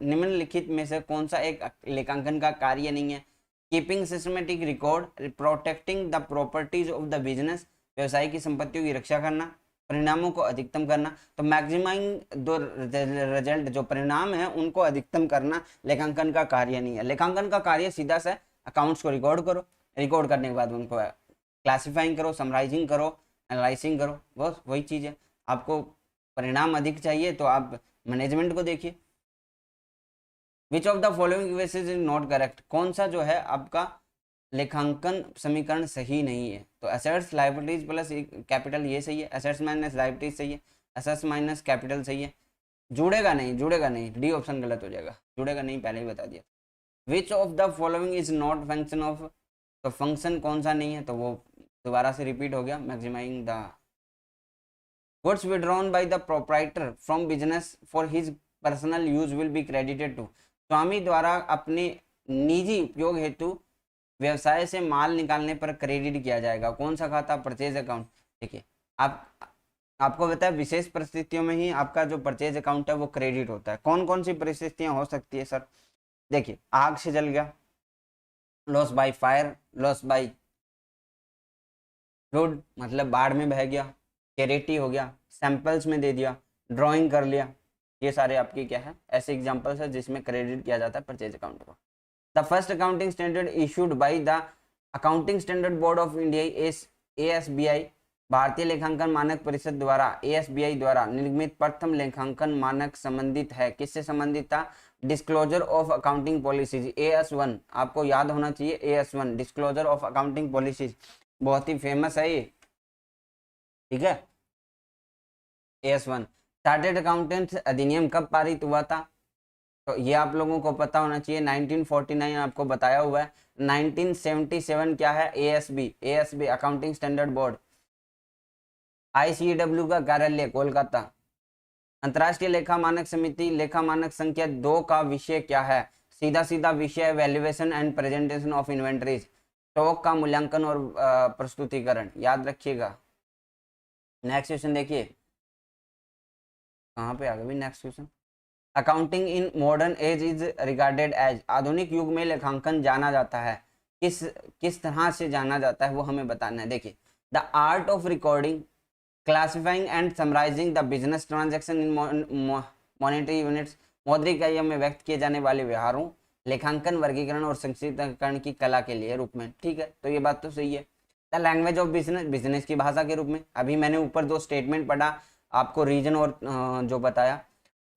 निम्नलिखित में से कौन सा एक लेखांकन का कार्य नहीं है। Keeping systematic record, protecting the properties of the business, व्यवसाय की संपत्तियों की रक्षा करना, परिणामों को अधिकतम करना। तो मैक्सिमाइंग दो रिजल्ट, जो परिणाम है उनको अधिकतम करना लेखांकन का कार्य नहीं है। लेखांकन का कार्य सीधा सा अकाउंट्स को रिकॉर्ड करो, रिकॉर्ड करने के बाद उनको क्लासिफाइंग करो, समराइजिंग करो, एनालाइजिंग करो, बस वही चीज़ है। आपको परिणाम अधिक चाहिए तो आप मैनेजमेंट को देखिए। विच of the following cases is not correct, कौन सा जो है आपका लेखांकन समीकरण सही नहीं है। तो एसेट्स लायबिलिटीज प्लस कैपिटल ये सही है, एसेट्स माइनस लायबिलिटीज सही है, एसेट्स माइनस कैपिटल सही है। जुड़ेगा नहीं, जुड़ेगा नहीं, डी ऑप्शन गलत हो जाएगा, जुड़ेगा नहीं पहले ही बता दिया। विच of the following is not function of, तो फंक्शन कौन सा नहीं है, तो वो दोबारा से रिपीट हो गया, मैक्सिमाइंग the goods withdrawn by the proprietor from business for his personal use will be credited to, स्वामी द्वारा अपने निजी उपयोग हेतु व्यवसाय से माल निकालने पर क्रेडिट किया जाएगा। कौन सा खाता, परचेज अकाउंट। देखिए आपको बताया विशेष परिस्थितियों में ही आपका जो परचेज अकाउंट है वो क्रेडिट होता है। कौन कौन सी परिस्थितियां हो सकती है सर, देखिए आग से जल गया, loss by fire, loss by flood मतलब बाढ़ में बह गया, कैरेटी हो गया, सैंपल्स में दे दिया, ड्राइंग कर लिया, ये सारे आपके क्या है ऐसे एग्जांपल्स है जिसमें क्रेडिट किया जाता है परचेज अकाउंट को। The first accounting standard issued by the accounting standard board of India ASBI, भारतीय लेखांकन मानक परिषद द्वारा ASBI द्वारा निर्मित प्रथम लेखांकन मानक संबंधित है, किससे संबंधित था, disclosure of accounting policies AS1, आपको याद होना चाहिए AS1 disclosure of accounting policies, बहुत ही फेमस है ये, ठीक है। AS1 चार्टेड अकाउंटेंट्स अधिनियम कब पारित हुआ था, तो ये आप लोगों को पता होना चाहिए 1949 आपको बताया हुआ है। 1977 क्या है, ASB accounting standard board. ICW का कार्यालय कोलकाता। अंतर्राष्ट्रीय लेखा मानक समिति लेखा मानक संख्या 2 का विषय क्या है, सीधा सीधा विषय valuation and presentation of inventories, stock का मूल्यांकन और प्रस्तुतिकरण, याद रखिएगा। नेक्स्ट क्वेश्चन देखिए कहाँ पे आ गया next question, accounting in modern age is regarded as, आधुनिक युग में लेखांकन जाना जाता है, किस तरह से जाना जाता है वो हमें बताना है। देखिए the art of recording, classifying and summarising the business transaction in monetary units, मौद्रिक इकाइयों में व्यक्त किए जाने वाले व्यवहारों, लेखांकन वर्गीकरण और संक्षिप्तकरण की कला के लिए रूप में, ठीक है। तो ये बात तो सही है। The language of business, business की भाषा के रूप में, अभी मैंने ऊपर 2 स्टेटमेंट पढ़ा आपको, रीजन और जो बताया।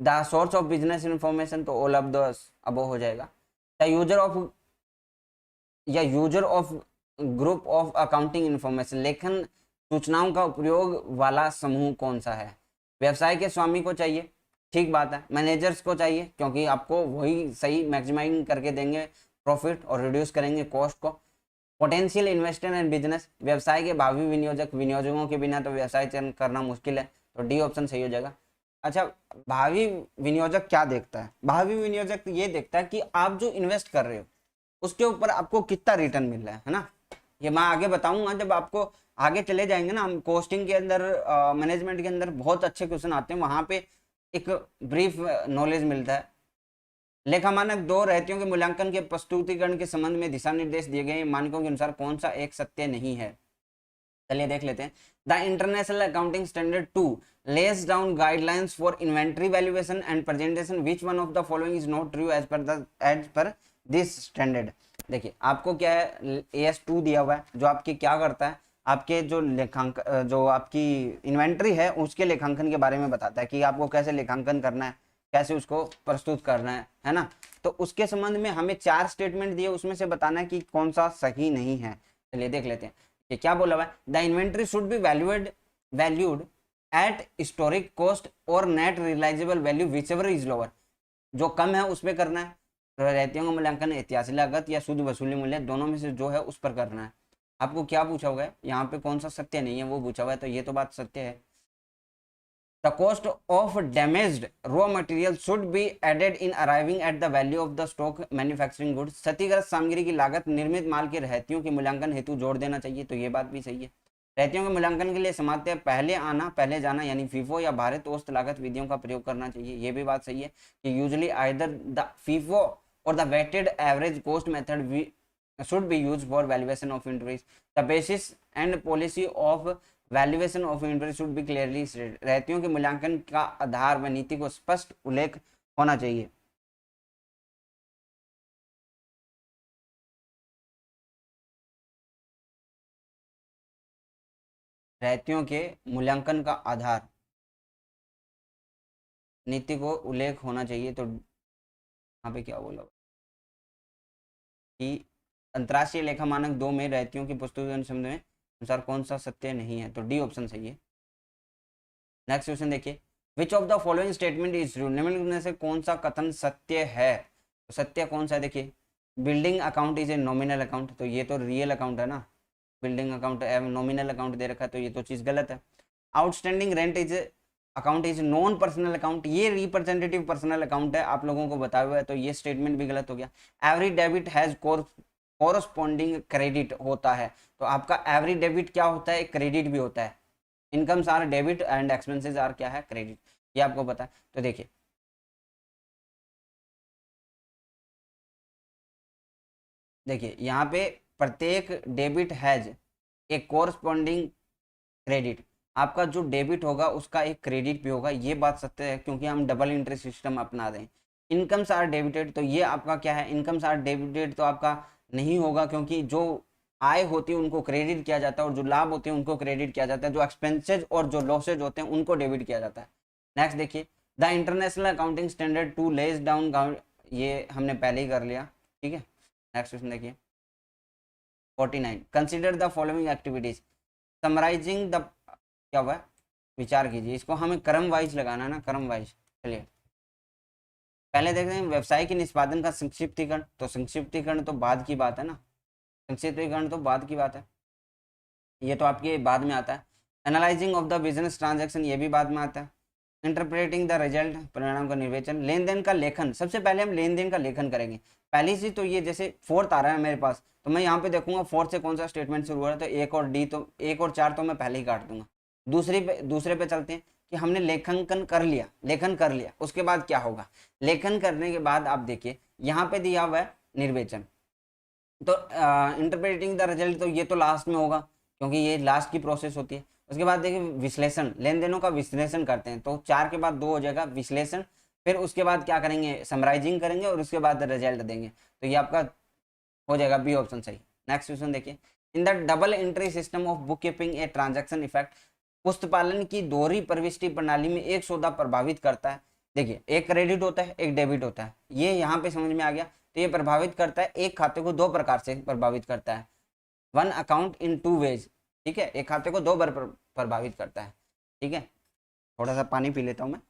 The source of business information, तो ऑल ऑफ द अबव हो जाएगा। द यूजर ऑफ या user of group of accounting information, लेखन सूचनाओं का उपयोग वाला समूह कौन सा है, व्यवसाय के स्वामी को चाहिए, ठीक बात है, मैनेजर्स को चाहिए क्योंकि आपको वही सही मैक्सिमाइजिंग करके देंगे प्रॉफिट और रिड्यूस करेंगे कॉस्ट को। पोटेंशियल इन्वेस्टर एंड बिजनेस, व्यवसाय के भावी विनियोजक, विनियोजकों के बिना तो व्यवसाय करना मुश्किल है, तो डी ऑप्शन सही हो जाएगा। अच्छा भावी विनियोजक क्या देखता है, भावी विनियोजक ये देखता है कि आप जो इन्वेस्ट कर रहे हो उसके ऊपर आपको कितना रिटर्न मिल रहा है ना। ये मैं आगे बताऊंगा जब आपको आगे चले जाएंगे ना, हम कोस्टिंग के अंदर मैनेजमेंट के अंदर बहुत अच्छे क्वेश्चन आते हैं, वहां पे एक ब्रीफ नॉलेज मिलता है। लेखा मानक 2 रहतियों के मूल्यांकन के प्रस्तुतिकरण के संबंध में दिशा निर्देश दिए गए मानकों के अनुसार कौन सा एक सत्य नहीं है, चलिए देख लेते हैं। The international accounting standard 2 lays down guidelines for inventory valuation and presentation, which one of the following is not true as per this standard। देखिए आपको क्या है AS2 दिया हुआ है जो आपके क्या करता है, आपके जो लेखांकन जो आपकी इन्वेंट्री है उसके लेखांकन के बारे में बताता है कि आपको कैसे लेखांकन करना है, कैसे उसको प्रस्तुत करना है ना। तो उसके संबंध में हमें 4 स्टेटमेंट दिए, उसमें से बताना है कि कौन सा सही नहीं है। चलिए देख लेते हैं ये क्या बोला हुआ है। The inventory should be valued at historic cost और net realisable value whichever is lower, जो कम है उस पर करना है। तो रहतियों का मूल्यांकन ऐतिहासिक लागत या शुद्ध वसूली मूल्य दोनों में से जो है उस पर करना है। आपको क्या पूछा हुआ है यहाँ पे, कौन सा सत्य नहीं है वो पूछा हुआ है, तो ये तो बात सत्य है। The cost of damaged raw material should be added in arriving at the value of the stock manufacturing goods। क्षतिग्रस्त सामग्री की लागत निर्मित माल के रहतियों के मूल्यांकन हेतु जोड़ देना चाहिए, तो ये बात भी सही है। रहतियों के मूल्यांकन के लिए सामान्यतः पहले आना पहले जाना यानी फीफो या भारित औसत लागत विधियों का प्रयोग करना चाहिए, ये भी बात सही है कि usually either the FIFO or the weighted average cost method should be used for valuation of inventories। The basis and policy of valuation of inventory should be clearly stated। रहतियों के मूल्यांकन का आधार व नीति को स्पष्ट उल्लेख होना चाहिए। रहतियों के मूल्यांकन का आधार नीति को उल्लेख होना चाहिए, तो यहाँ पे क्या बोला कि अंतरराष्ट्रीय लेखा मानक 2 में रहतियों की पुस्तक शब्द में अनुसार कौन सा सत्य नहीं है, तो डी ऑप्शन सही है। नेक्स्ट क्वेश्चन देखिए, विच of the following statement is true, निम्नलिखित में से कौन सा कथन सत्य है, तो सत्य कौन सा है, देखिए building account is a nominal account, तो ये तो रियल अकाउंट है ना, बिल्डिंग अकाउंट नॉमिनल अकाउंट दे रखा है, तो ये तो चीज़ गलत है। Outstanding rent is account is non personal account, ये रिप्रेजेंटेटिव पर्सनल अकाउंट है, आप लोगों को बताया हुआ है, तो ये स्टेटमेंट भी गलत हो गया। Every debit has corresponding credit होता है, तो आपका एवरी डेबिट क्या होता है, क्रेडिट भी होता है। Incomes are debit and expenses are क्या है, क्रेडिट, ये आपको पता है। तो देखिए यहाँ पे प्रत्येक डेबिट हैज एक कोरस्पॉन्डिंग क्रेडिट, आपका जो डेबिट होगा उसका एक क्रेडिट भी होगा, ये बात सत्य है क्योंकि हम डबल इंटरेस्ट सिस्टम अपना रहे हैं। इनकम्स आर डेबिटेड, तो ये आपका क्या है, इनकम्स आर डेबिटेड तो आपका नहीं होगा क्योंकि जो आय होती है उनको क्रेडिट किया जाता है और जो लाभ होते हैं उनको क्रेडिट किया जाता है, जो एक्सपेंसेज और जो लॉसेज होते हैं उनको डेबिट किया जाता है। नेक्स्ट देखिए, the international accounting standard two lays down, ये हमने पहले ही कर लिया, ठीक है। नेक्स्ट क्वेश्चन देखिए 49, consider the following activities summarising the, क्या हुआ है, विचार कीजिए, इसको हमें क्रम वाइज लगाना है ना, क्रम वाइज। चलिए पहले देखते हैं व्यवसाय के निष्पादन का संक्षिप्तीकरण, तो संक्षिप्तीकरण तो बाद की बात है ना, संक्षिप्तीकरण तो बाद की बात है, ये तो आपके बाद में आता है। Analysing of the business transaction, ये भी बाद में आता है। इंटरप्रेटिंग द रिजल्ट, परिणाम का निर्वेचन। लेन देन का लेखन, सबसे पहले हम लेन देन का लेखन करेंगे। पहली चीज तो ये, जैसे फोर्थ आ रहा है मेरे पास, तो मैं यहाँ पे देखूंगा फोर्थ से कौन सा स्टेटमेंट शुरू हो रहा है, तो एक और डी, तो 1 और 4 तो मैं पहले ही काट दूंगा। दूसरे पे चलते हैं कि हमने लेखन कर लिया, उसके बाद क्या होगा, लेखन करने के बाद आप देखिए यहाँ पे दिया हुआ है निर्वेचन, तो इंटरप्रेटिंग द रिजल्ट, तो ये तो लास्ट में होगा क्योंकि ये लास्ट की प्रोसेस होती है। उसके बाद देखिए विश्लेषण, लेन देनों का विश्लेषण करते हैं, तो 4 के बाद 2 हो जाएगा विश्लेषण, फिर उसके बाद क्या करेंगे, समराइजिंग करेंगे और उसके बाद रिजल्ट देंगे, तो ये आपका हो जाएगा बी ऑप्शन सही। नेक्स्ट क्वेश्चन देखिए, in the double entry system of bookkeeping a transaction effect, पुस्तपालन की दोहरी प्रविष्टि प्रणाली में एक सौदा प्रभावित करता है। देखिए एक क्रेडिट होता है एक डेबिट होता है, ये यहाँ पे समझ में आ गया, तो ये प्रभावित करता है एक खाते को 2 प्रकार से प्रभावित करता है, 1 अकाउंट इन 2 वेज, ठीक है, एक खाते को 2 बार प्रभावित करता है, ठीक है। थोड़ा सा पानी पी लेता हूँ मैं।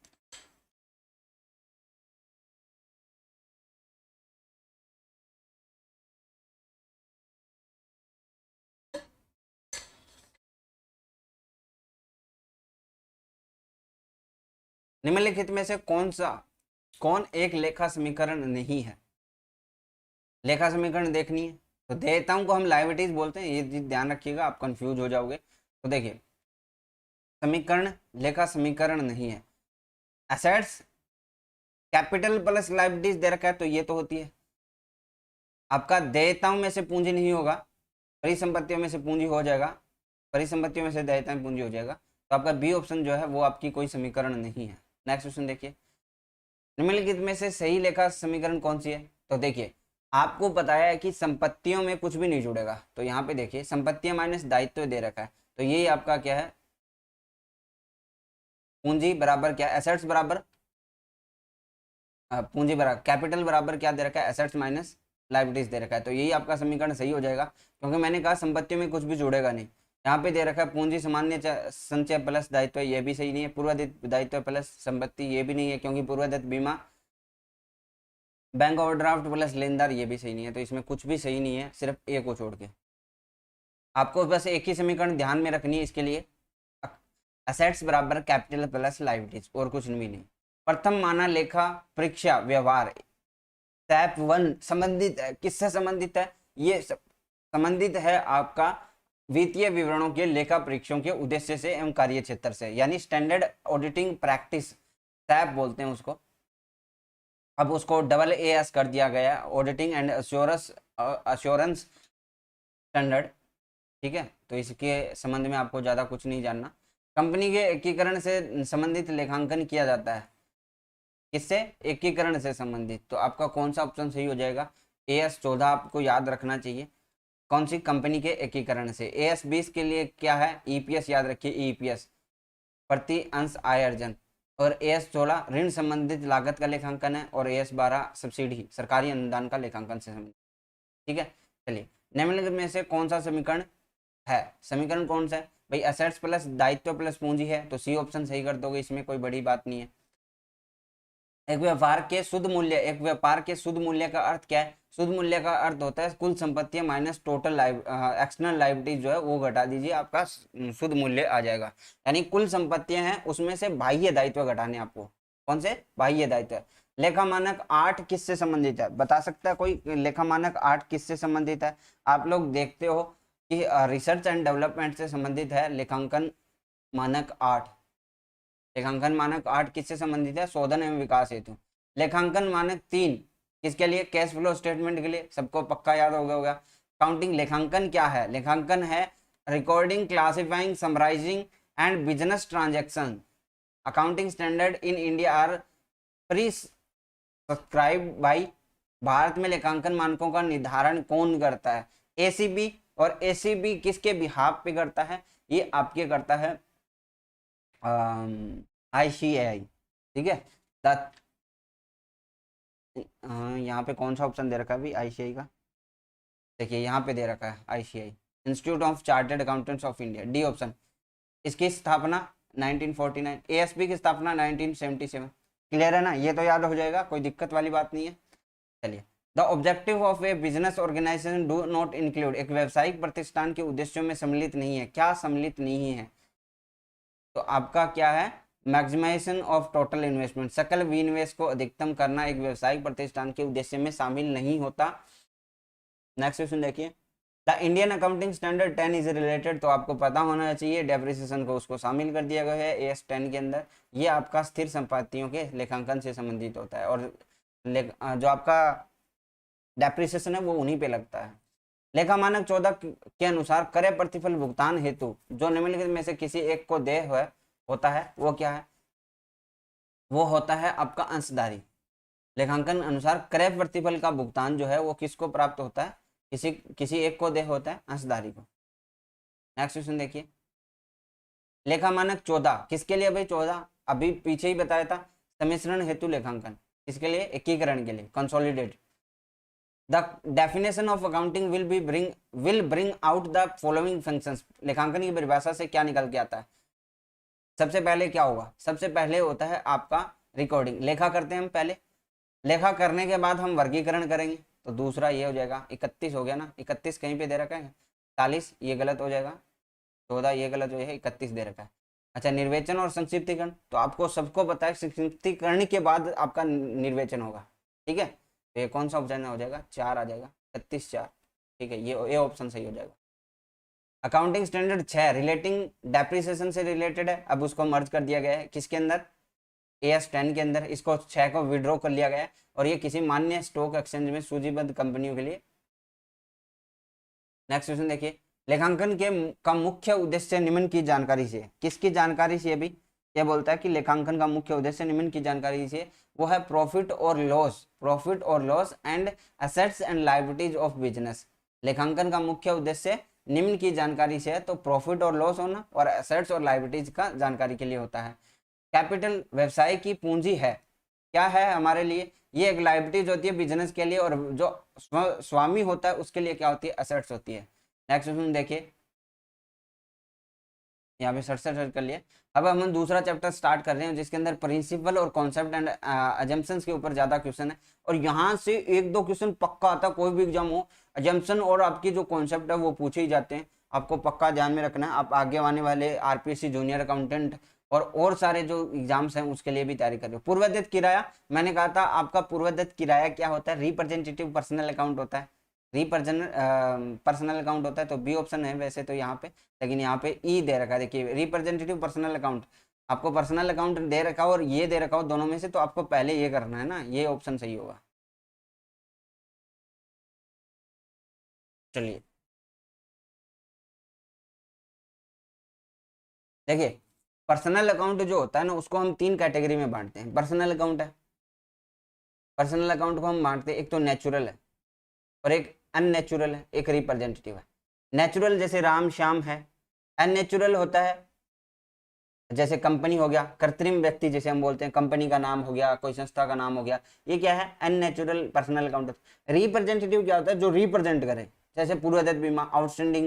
निम्नलिखित में से कौन एक लेखा समीकरण नहीं है, लेखा समीकरण देखनी है तो देयताओं को हम लायबिलिटीज बोलते हैं, ये चीज ध्यान रखिएगा, आप कंफ्यूज हो जाओगे। तो देखिए समीकरण, लेखा समीकरण नहीं है, एसेट्स कैपिटल प्लस लायबिलिटीज दे रखा है, तो ये तो होती है। आपका देयताओं में से पूंजी नहीं होगा, परिसंपत्तियों में से पूंजी हो जाएगा, परिसंपत्तियों में से देयताएं पूंजी हो जाएगा, तो आपका बी ऑप्शन जो है वो आपकी कोई समीकरण नहीं है। नेक्स्ट क्वेश्चन देखिए, निम्नलिखित में से सही लेखा समीकरण कौन सी है, तो देखिए आपको बताया है कि संपत्तियों में कुछ भी नहीं जुड़ेगा, तो यहाँ पे देखिए संपत्तियां माइनस दायित्व दे रखा है, तो ये आपका क्या है, पूंजी बराबर क्या, एसेट्स बराबर पूंजी बराबर कैपिटल बराबर क्या दे रखा है, एसेट्स माइनस लायबिलिटीज दे रखा है, तो यही आपका समीकरण सही हो जाएगा क्योंकि मैंने कहा संपत्तियों में कुछ भी जुड़ेगा नहीं। यहाँ पे दे रखा है पूंजी सामान्य संचय प्लस दायित्व, ये भी सही नहीं है। पूर्वाधित दायित्व प्लस संपत्ति, ये भी नहीं है, क्योंकि पूर्वाधित बीमा, बैंक ओवरड्राफ्ट प्लस लेनदार, ये भी सही नहीं है। तो इसमें कुछ भी सही नहीं है, सिर्फ ए को छोड़ के। आपको बस एक ही समीकरण ध्यान में रखनी है इसके लिए, असेट्स बराबर कैपिटल प्लस लायबिलिटीज, और कुछ भी नहीं। प्रथम माना लेखा परीक्षा व्यवहार टैप 1 संबंधित है, किससे संबंधित है? ये संबंधित है आपका वित्तीय विवरणों के लेखा परीक्षण के उद्देश्य से एवं कार्य क्षेत्र से, यानी स्टैंडर्ड ऑडिटिंग प्रैक्टिस टैप बोलते हैं उसको। अब उसको AAS कर दिया गया, ऑडिटिंग एंड अश्योरेंस स्टैंडर्ड, ठीक है। तो इसके संबंध में आपको ज्यादा कुछ नहीं जानना। कंपनी के एकीकरण से संबंधित लेखांकन किया जाता है, किससे? एकीकरण से संबंधित। तो आपका कौन सा ऑप्शन सही हो जाएगा? AS 14 आपको याद रखना चाहिए। कौन सी? कंपनी के एकीकरण से। AS 20 के लिए क्या है? EPS याद रखिए, EPS प्रति अंश आय अर्जन। और AS 16 ऋण संबंधित लागत का लेखांकन है, और AS 12 सब्सिडी सरकारी अनुदान का लेखांकन से संबंधित, ठीक है। चलिए, निम्नलिखित में से कौन सा समीकरण है? समीकरण कौन सा है भाई? एसेट्स प्लस दायित्व प्लस पूंजी है, तो सी ऑप्शन सही कर दोगे, इसमें कोई बड़ी बात नहीं है। एक व्यापार के शुद्ध मूल्य, एक व्यापार के शुद्ध मूल्य का अर्थ क्या है? शुद्ध मूल्य का अर्थ होता है कुल संपत्तियां माइनस टोटल एक्सटर्नल लायबिलिटीज जो है वो घटा दीजिए, आपका शुद्ध मूल्य आ जाएगा। यानी कुल संपत्तियां हैं उसमें से बाह्य दायित्व घटाने आपको। कौन से? बाह्य दायित्व। लेखा मानक 8 किससे संबंधित है? बता सकता है कोई? लेखा मानक 8 किससे संबंधित है? आप लोग देखते हो कि रिसर्च एंड डेवलपमेंट से संबंधित है लेखांकन मानक 8। लेखांकन मानक 8 किससे संबंधित है? शोधन एवं विकास हेतु। लेखांकन मानक 3 किसके लिए? कैश फ्लो स्टेटमेंट के लिए, सबको पक्का याद हो गया होगा। काउंटिंग लेखांकन क्या है? लेखांकन है recording, classifying, summarising and business transaction. Accounting standard in India are prescribed by. Bharat में लेखांकन मानकों का निर्धारण कौन करता है? ACB। और ACB किसके बिहाफ पे करता है? ये आपके करता है ICAI, ठीक है। यहाँ पे कौन सा ऑप्शन दे रखा है अभी ICAI का? देखिए यहाँ पे दे रखा है ICAI, institute of chartered accountants of India, D option. इसकी स्थापना 1949, ASB की स्थापना 1977। क्लियर है ना? ये तो याद हो जाएगा, कोई दिक्कत वाली बात नहीं है। चलिए, the objective of a business organisation do not include. एक व्यावसायिक प्रतिष्ठान के उद्देश्यों में सम्मिलित नहीं है। क्या सम्मिलित नहीं है? तो आपका क्या है? मैक्सिमाइजेशन ऑफ टोटल इन्वेस्टमेंट, सकल विनिवेश को अधिकतम करना एक व्यवसायिक प्रतिष्ठान के उद्देश्य में शामिल नहीं होता। नेक्स्ट क्वेश्चन देखिए, the Indian accounting standard 10 is related. तो आपको पता होना चाहिए, डेप्रिसिएशन को उसको शामिल कर दिया गया है AS 10 के अंदर। ये आपका स्थिर संपत्तियों के लेखांकन से संबंधित होता है, और जो आपका डेप्रिसिएशन है वो उन्हीं पे लगता है। लेखा मानक 14 के अनुसार क्रय प्रतिफल भुगतान हेतु जो निम्नलिखित में से किसी एक को देय होता है, वो क्या है? वो होता है आपका अंशधारी। लेखांकन अनुसार क्रय प्रतिफल का भुगतान जो है वो किसको प्राप्त होता है? किसी एक को देय होता है, अंशधारी को। नेक्स्ट क्वेश्चन देखिए, लेखा मानक 14 किसके लिए भाई? 14 अभी पीछे ही बताया था, सम्मिश्रण हेतु लेखांकन। किसके लिए? एकीकरण के लिए, consolidate. The definition of accounting will bring out the following functions। लेखांकन की परिभाषा से क्या निकल के आता है? सबसे पहले क्या होगा? सबसे पहले होता है आपका रिकॉर्डिंग। लेखा करते हैं हम पहले, लेखा करने के बाद हम वर्गीकरण करेंगे। तो दूसरा ये हो जाएगा, 31 हो गया ना, 31 कहीं पे दे रखा है, 40 ये गलत हो जाएगा, 14 ये गलत हो जाएगा, 31 दे रखा है। अच्छा, निर्वेचन और संक्षिप्तीकरण, तो आपको सबको पता है संक्षिप्तीकरण के बाद आपका निर्वेचन होगा, ठीक है। तो ये कौन सा ऑप्शन हो जाएगा? 4 आ जाएगा, 31 4, ठीक है, ये ऑप्शन सही हो जाएगा। अकाउंटिंग स्टैंडर्ड 6 रिलेटिंग डेप्रिसिएशन से रिलेटेड है। अब उसको मर्ज कर दिया गया है किसके अंदर? AS 10 के अंदर। इसको 6 को विड्रॉ कर लिया गया है, और ये किसी मान्य स्टॉक एक्सचेंज में सूचीबद्ध कंपनियों के लिए। नेक्स्ट क्वेश्चन देखिए, लेखांकन का मुख्य उद्देश्य निम्न की जानकारी से। किसकी जानकारी से? अभी ये बोलता है कि लेखांकन का मुख्य उद्देश्य निम्न की जानकारी से वो है प्रॉफिट और loss and assets and liabilities of business. लेखांकन का मुख्य उद्देश्य निम्न की जानकारी से है, तो प्रॉफिट और लॉस होना और एसेट्स और लायबिलिटीज का जानकारी के लिए होता है। कैपिटल व्यवसाय की पूंजी है, क्या है हमारे लिए? ये एक लायबिलिटीज होती है बिजनेस के लिए, और जो स्वामी होता है उसके लिए क्या होती है? एसेट्स होती है। नेक्स्ट क्वेश्चन देखिए, यहाँ पे 67 कर लिया। अब हम दूसरा चैप्टर स्टार्ट कर रहे हैं जिसके अंदर प्रिंसिपल और कॉन्सेप्ट एंड अजम्पशंस के ऊपर ज्यादा क्वेश्चन है, और यहाँ से एक दो क्वेश्चन पक्का आता है, कोई भी एग्जाम हो, अजम्पशन और आपकी जो कॉन्सेप्ट है वो पूछे ही जाते हैं, आपको पक्का ध्यान में रखना है। आप आगे आने वाले आरपीएससी जूनियर अकाउंटेंट और सारे जो एग्जाम्स हैं उसके लिए भी तैयारी कर रहे हो। पूर्वदत्त किराया, मैंने कहा था आपका पूर्वदत्त किराया क्या होता है, रिप्रेजेंटेटिव पर्सनल अकाउंट होता है, पर्सनल अकाउंट होता है, तो बी ऑप्शन है वैसे तो यहाँ पे, लेकिन यहाँ पे ई दे रखा है। देखिए रिप्रेजेंटेटिव पर्सनल अकाउंट, आपको पर्सनल अकाउंट दे रखा हो और ये दे रखा हो, दोनों में से तो आपको पहले ये करना है ना, ये ऑप्शन सही होगा। चलिए देखिए, पर्सनल अकाउंट जो होता है ना उसको हम तीन कैटेगरी में बांटते हैं। पर्सनल अकाउंट है, पर्सनल अकाउंट को हम बांटते हैं, एक तो नेचुरल है और एक अननेचुरल है, एक रिप्रेजेंटेटिव है। नेचुरल जैसे राम श्याम है, अननेचुरल होता है जैसे कंपनी हो गया, कृत्रिम व्यक्ति जैसे हम बोलते हैं, कंपनी का नाम हो गया, कोई संस्था का नाम हो गया, ये क्या है, अननेचुरल पर्सनल अकाउंट। रिप्रेजेंटेटिव क्या होता है, जो रिप्रेजेंट करे, जैसे पूर्वदत्त बीमा, आउटस्टैंडिंग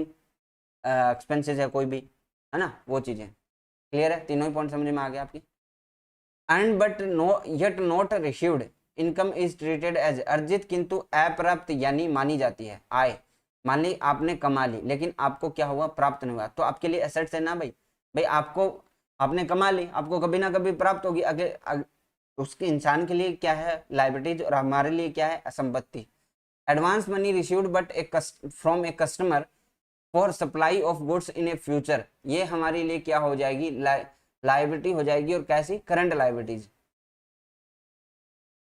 एक्सपेंसेस है कोई भी, है ना, वो चीजें। क्लियर है, तीनों ही पॉइंट समझ में आ गया आपकी। And but no yet not received income is treated as, अर्जित किंतु अप्राप्त यानी मानी जाती है आय। मान ली आपने कमा ली लेकिन आपको क्या हुआ, प्राप्त नहीं हुआ, तो आपके लिए एसेट्स है ना भाई। भाई आपको, आपने कमा ली, आपको कभी ना कभी प्राप्त होगी, उसके इंसान के लिए क्या है, लायबिलिटीज, और हमारे लिए क्या है, संपत्ति। Advance money received but from a customer for supply of goods in A future, ये हमारे लिए क्या हो जाएगी, लायबिलिटी हो जाएगी, और कैसी, current liabilities.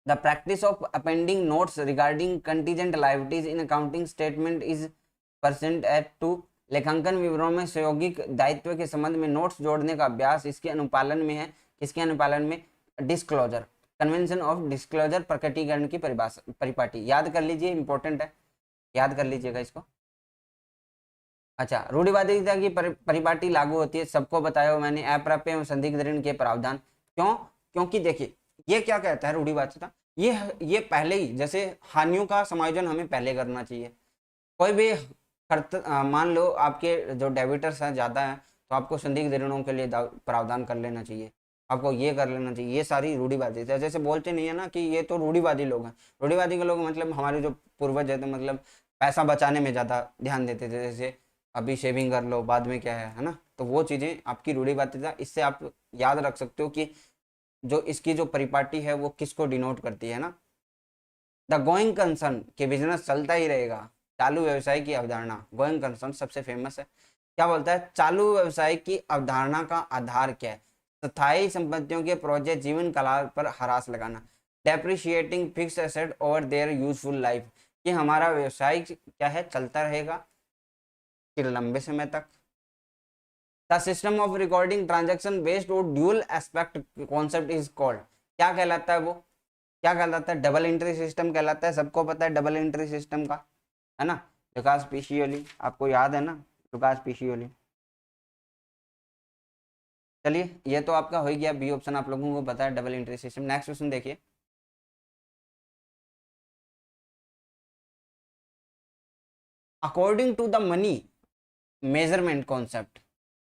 The practice of appending notes regarding contingent liabilities in accounting statement is pursuant to, लेखांकन विवरणों में सहयोगिक दायित्व के संबंध में नोट्स जोड़ने का अभ्यास इसके अनुपालन में है। किसके अनुपालन में, डिस्क्लोजर, कन्वेंशन ऑफ डिस्क्लोजर, प्रकटीकरण की परिपाटी। याद कर लीजिए, इंपॉर्टेंट है, याद कर लीजिएगा इसको। अच्छा, रूढ़िवादिता की परिपाटी लागू होती है, सबको बताया हो मैंने, अप्राप्य एवं संदिग्ध ऋण के प्रावधान। क्यों, क्योंकि देखिए ये क्या कहता है रूढ़िवादिता, ये पहले ही, जैसे हानियों का समायोजन हमें पहले करना चाहिए। कोई भी मान लो आपके जो डेबिटर्स हैं ज्यादा हैं, तो आपको संदिग्ध ऋणों के लिए प्रावधान कर लेना चाहिए, आपको ये कर लेना चाहिए। ये सारी रूढ़िवादी, जैसे बोलते नहीं है ना कि ये तो रूढ़िवादी लोग हैं। रूढ़िवादी के लोग मतलब हमारे जो पूर्वज है, तो मतलब पैसा बचाने में ज्यादा ध्यान देते थे, जैसे अभी शेविंग कर लो बाद में क्या है ना, तो वो चीजें आपकी रूढ़िवादिता। इससे आप याद रख सकते हो कि जो इसकी जो परिपाटी है वो किसको डिनोट करती है ना। द गोइंग कंसर्न, कि बिजनेस चलता ही रहेगा, चालू व्यवसाय की अवधारणा, गोइंग कंसर्न सबसे फेमस है। क्या बोलता है, चालू व्यवसाय की अवधारणा का आधार क्या है, स्थायी संपत्तियों के प्रोजेक्ट जीवन काल पर ह्रास लगाना, depreciating fix asset over their useful life, कि हमारा व्यवसाय क्या है, चलता रहेगा फिर लंबे समय तक। The system of recording transaction based on dual aspect concept is called, क्या कहलाता है वो, क्या कहलाता है, डबल एंट्री सिस्टम कहलाता है। सबको पता है डबल एंट्री सिस्टम का, है ना, लुकास पिशियोली, आपको याद है ना, लुकास पिशियोली। चलिए ये तो आपका हो गया, बी ऑप्शन आप लोगों को पता है, double entry system. Next question देखिए, according to the money measurement concept,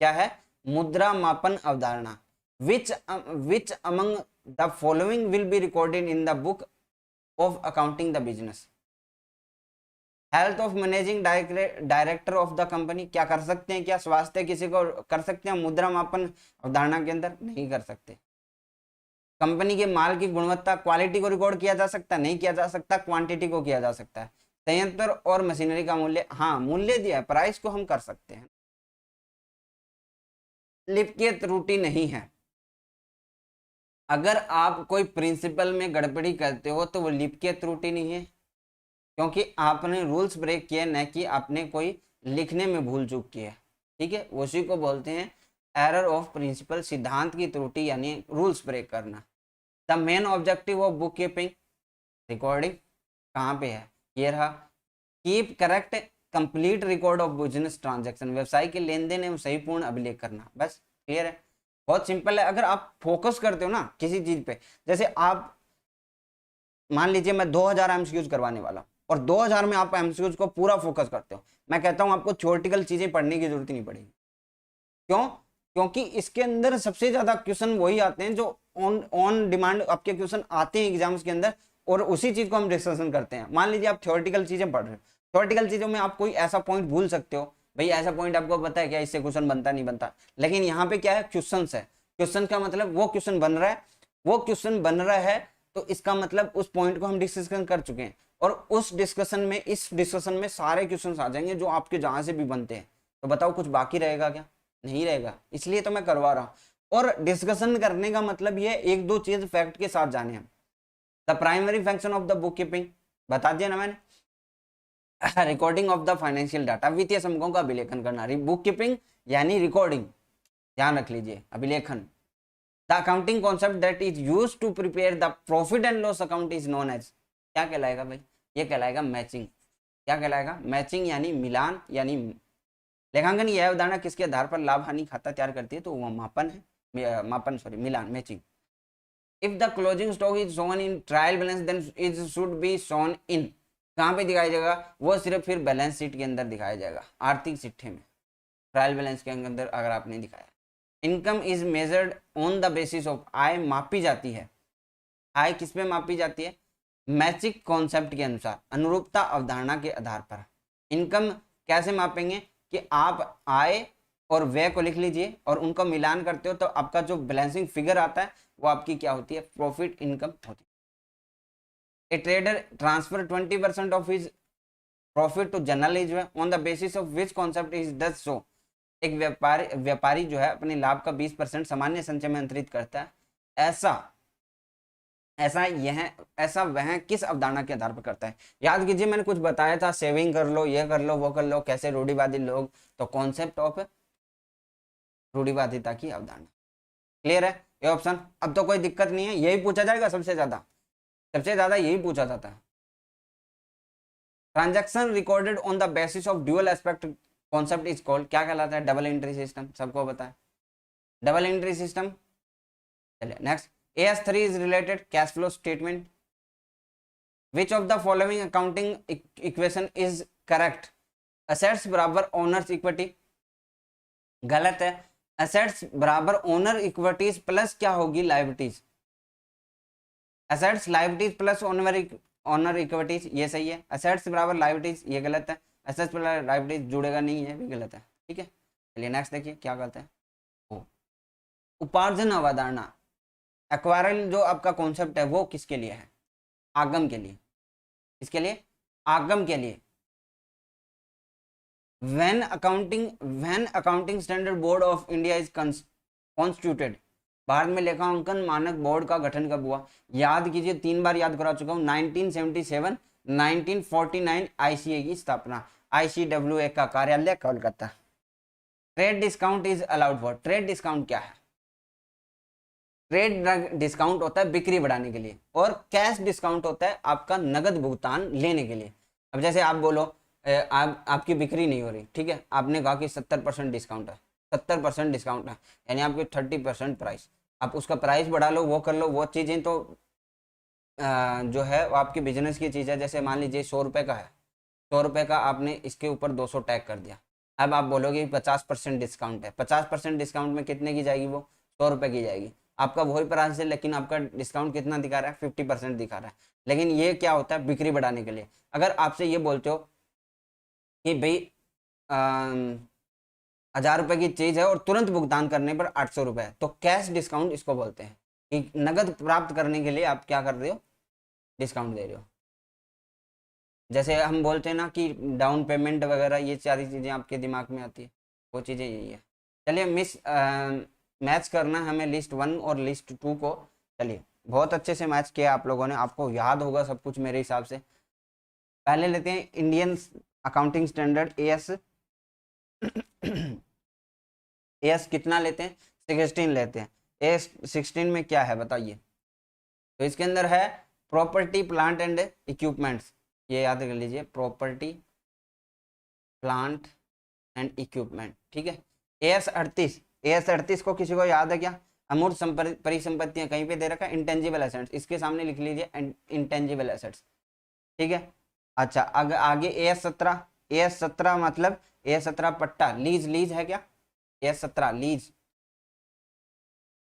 क्या है, मुद्रा मापन अवधारणा, which among the following will be recorded in the book of accounting the business. Health of managing director of the company, क्या कर सकते हैं, क्या स्वास्थ्य किसी को कर सकते हैं मुद्रा मापन अवधारणा के अंदर, नहीं कर सकते। कंपनी के माल की गुणवत्ता, क्वालिटी को रिकॉर्ड किया जा सकता है, नहीं किया जा सकता, क्वांटिटी को किया जा सकता है। संयंत्र और मशीनरी का मूल्य, हाँ मूल्य दिया है, प्राइस को हम कर सकते हैं। लिपिकीय त्रुटि नहीं है, अगर आप कोई प्रिंसिपल में गड़बड़ी करते हो तो वो लिपिकीय त्रुटि नहीं है, क्योंकि आपने रूल्स ब्रेक किए, न कि आपने कोई लिखने में भूल चूक की है। ठीक है, उसी को बोलते हैं एरर ऑफ प्रिंसिपल, सिद्धांत की त्रुटि यानी रूल्स ब्रेक करना। The main objective of book keeping, recording कहाँ पे है, ये रहा, keep correct complete record of business transaction, व्यवसाय के लेन देन एवं सही पूर्ण अभिलेख करना। बस क्लियर है, बहुत सिंपल है। अगर आप फोकस करते हो ना किसी चीज पे, जैसे आप मान लीजिए मैं 2000 एमसीक्यूज करवाने वाला और 2000 में आप एमसीक्यूज को पूरा फोकस करते हो, मैं कहता हूं आपको थ्योरेटिकल चीजें पढ़ने की जरूरत नहीं पड़ेगी। क्यों, क्योंकि इसके अंदर सबसे ज्यादा क्वेश्चन वही आते हैं जो ऑन ऑन डिमांड आपके क्वेश्चन आते हैं एग्जाम्स के अंदर, और उसी चीज को हम डिस्कशन करते हैं। मान लीजिए आप थ्योरेटिकल चीजें पढ़ रहे हो, थ्योरेटिकल चीजों में आप कोई ऐसा पॉइंट भूल सकते हो, भाई ऐसा पॉइंट आपको पता है क्या, इससे क्वेश्चन बनता नहीं बनता, लेकिन यहाँ पे क्या है, क्वेश्चन है। क्वेश्चन का मतलब वो क्वेश्चन बन रहा है, वो क्वेश्चन बन रहा है, तो इसका मतलब उस पॉइंट को हम डिस्कशन कर चुके हैं, और उस डिस्कशन में, इस डिस्कशन में सारे क्वेश्चन आ जाएंगे जो आपके जहां से भी बनते हैं। तो बताओ कुछ बाकी रहेगा क्या, नहीं रहेगा, इसलिए तो मैं करवा रहा हूं। और डिस्कशन करने का मतलब ये एक दो चीज फैक्ट के साथ जाने हैं। The primary function of the book keeping बता दिया ना मैंने, recording of the financial data, वित्तीय समूहों का अभिलेखन करना। बुक कीपिंग यानी रिकॉर्डिंग, ध्यान रख लीजिए, अभिलेखन। The accounting concept that is used to prepare the profit and loss account is known as, क्या कहलाएगा भाई, ये कहलाएगा मैचिंग। क्या कहलाएगा, मैचिंग यानी मिलान, यानी लेखांकन यह अवधारणा किसके आधार पर लाभ हानि खाता तैयार करती है, तो वह मापन है, मापन सॉरी मिलान, matching. If the closing stock is shown in trial balance then it should be shown in, कहाँ पे दिखाया जाएगा, वो सिर्फ फिर बैलेंस शीट के अंदर दिखाया जाएगा, आर्थिक चिट्ठे में, ट्रायल बैलेंस के अंदर अगर आपने दिखाया। Income is measured on the basis of, आय मापी जाती है, आय किस पे मापी जाती है, मैचिंग कॉन्सेप्ट के अनुसार, अनुरूपता अवधारणा के आधार पर। इनकम कैसे मापेंगे कि आप आय और व्यय को लिख लीजिए और उनका मिलान करते हो, तो आपका जो बैलेंसिंग फिगर आता है वो आपकी क्या होती है, प्रॉफिट इनकम होती है। A trader transfer 20% of his profit to general ledger on the basis of which concept is this so, एक व्यापारी जो है अपने लाभ का 20% सामान्य संचय में अंतरित करता है, ऐसा वह किस अवधारणा के आधार पर करता है। याद कीजिए मैंने कुछ बताया था, सेविंग कर लो, ये कर लो, वो कर लो, कैसे रूढ़िवादी लोग, तो कॉन्सेप्ट ऑफ रूढ़िवादिता की अवधारणा। क्लियर है ये ऑप्शन, अब तो कोई दिक्कत नहीं है, यही पूछा जाएगा सबसे ज्यादा यही पूछा जाता है। Transaction recorded on the basis of dual aspect concept is called, क्या कहलाता है, डबल एंट्री सिस्टम, सबको पता है डबल एंट्री सिस्टम। चलिए next, AS3 is related cash flow statement. Which of the following accounting equation is correct? Assets बराबर owners equity, गलत है। Assets बराबर owner equities प्लस क्या होगी, liabilities। Assets liabilities plus owner equities, ये सही है। Assets बराबर liabilities, ये गलत है। Assets प्लस liabilities जुड़ेगा नहीं है, भी गलत है। ठीक है, चलिए नेक्स्ट देखिए क्या गलत है। उपार्जन अवधारणा, एक्वायरल जो आपका कॉन्सेप्ट है वो किसके लिए है, आगम के लिए, इसके लिए आगम के लिए। When accounting standard board of India is constituted, Bharat में लेखांकन मानक बोर्ड का गठन कब हुआ, याद कीजिए, 3 बार याद करा चुका हूं, 1977, 1949 ICA की स्थापना, ICWA का कार्यालय Kolkata. Trade discount is allowed for, trade discount क्या है, ट्रेड डिस्काउंट होता है बिक्री बढ़ाने के लिए, और कैश डिस्काउंट होता है आपका नगद भुगतान लेने के लिए। अब जैसे आप बोलो आपकी बिक्री नहीं हो रही, ठीक है, आपने कहा कि 70% डिस्काउंट है, 70% डिस्काउंट है, यानी आपके 30% प्राइस, आप उसका प्राइस बढ़ा लो, वो कर लो, वो चीज़ें तो जो है वो आपकी बिजनेस की चीज़ है। जैसे मान लीजिए 100 रुपये का है, 100 रुपये का आपने इसके ऊपर 200 टैग कर दिया, अब आप बोलोगे 50% डिस्काउंट है, 50% डिस्काउंट में कितने की जाएगी, वो 100 रुपये की जाएगी, आपका वही प्राइस है, लेकिन आपका डिस्काउंट कितना दिखा रहा है, 50% दिखा रहा है। लेकिन ये क्या होता है, बिक्री बढ़ाने के लिए। अगर आपसे ये बोलते हो कि भाई 1000 रुपये की चीज़ है और तुरंत भुगतान करने पर 800 रुपये, तो कैश डिस्काउंट इसको बोलते हैं, कि नगद प्राप्त करने के लिए आप क्या कर रहे हो, डिस्काउंट दे रहे हो। जैसे हम बोलते हैं ना कि डाउन पेमेंट वगैरह, ये सारी चीज़ें आपके दिमाग में आती है, वो चीज़ें यही है। चलिए मैच करना है हमें लिस्ट 1 और लिस्ट 2 को। चलिए बहुत अच्छे से मैच किया आप लोगों ने, आपको याद होगा सब कुछ मेरे हिसाब से। पहले लेते हैं Indian accounting standard AS AS कितना लेते हैं, 16 लेते हैं। AS 16 में क्या है बताइए, तो इसके अंदर है प्रॉपर्टी प्लांट एंड इक्विपमेंट्स, ये याद कर लीजिए, प्रॉपर्टी प्लांट एंड इक्विपमेंट, ठीक है। AS 38 को किसी को याद है क्या, अमूर्त परिसंपत्तियां कहीं पे दे रखा है, इंटेंजिबल एसेट्स, इसके सामने लिख लीजिए इंटेंजिबल एसेट्स, ठीक है। अच्छा आगे AS 17 मतलब AS 17 पट्टा लीज है क्या, AS 17 लीज,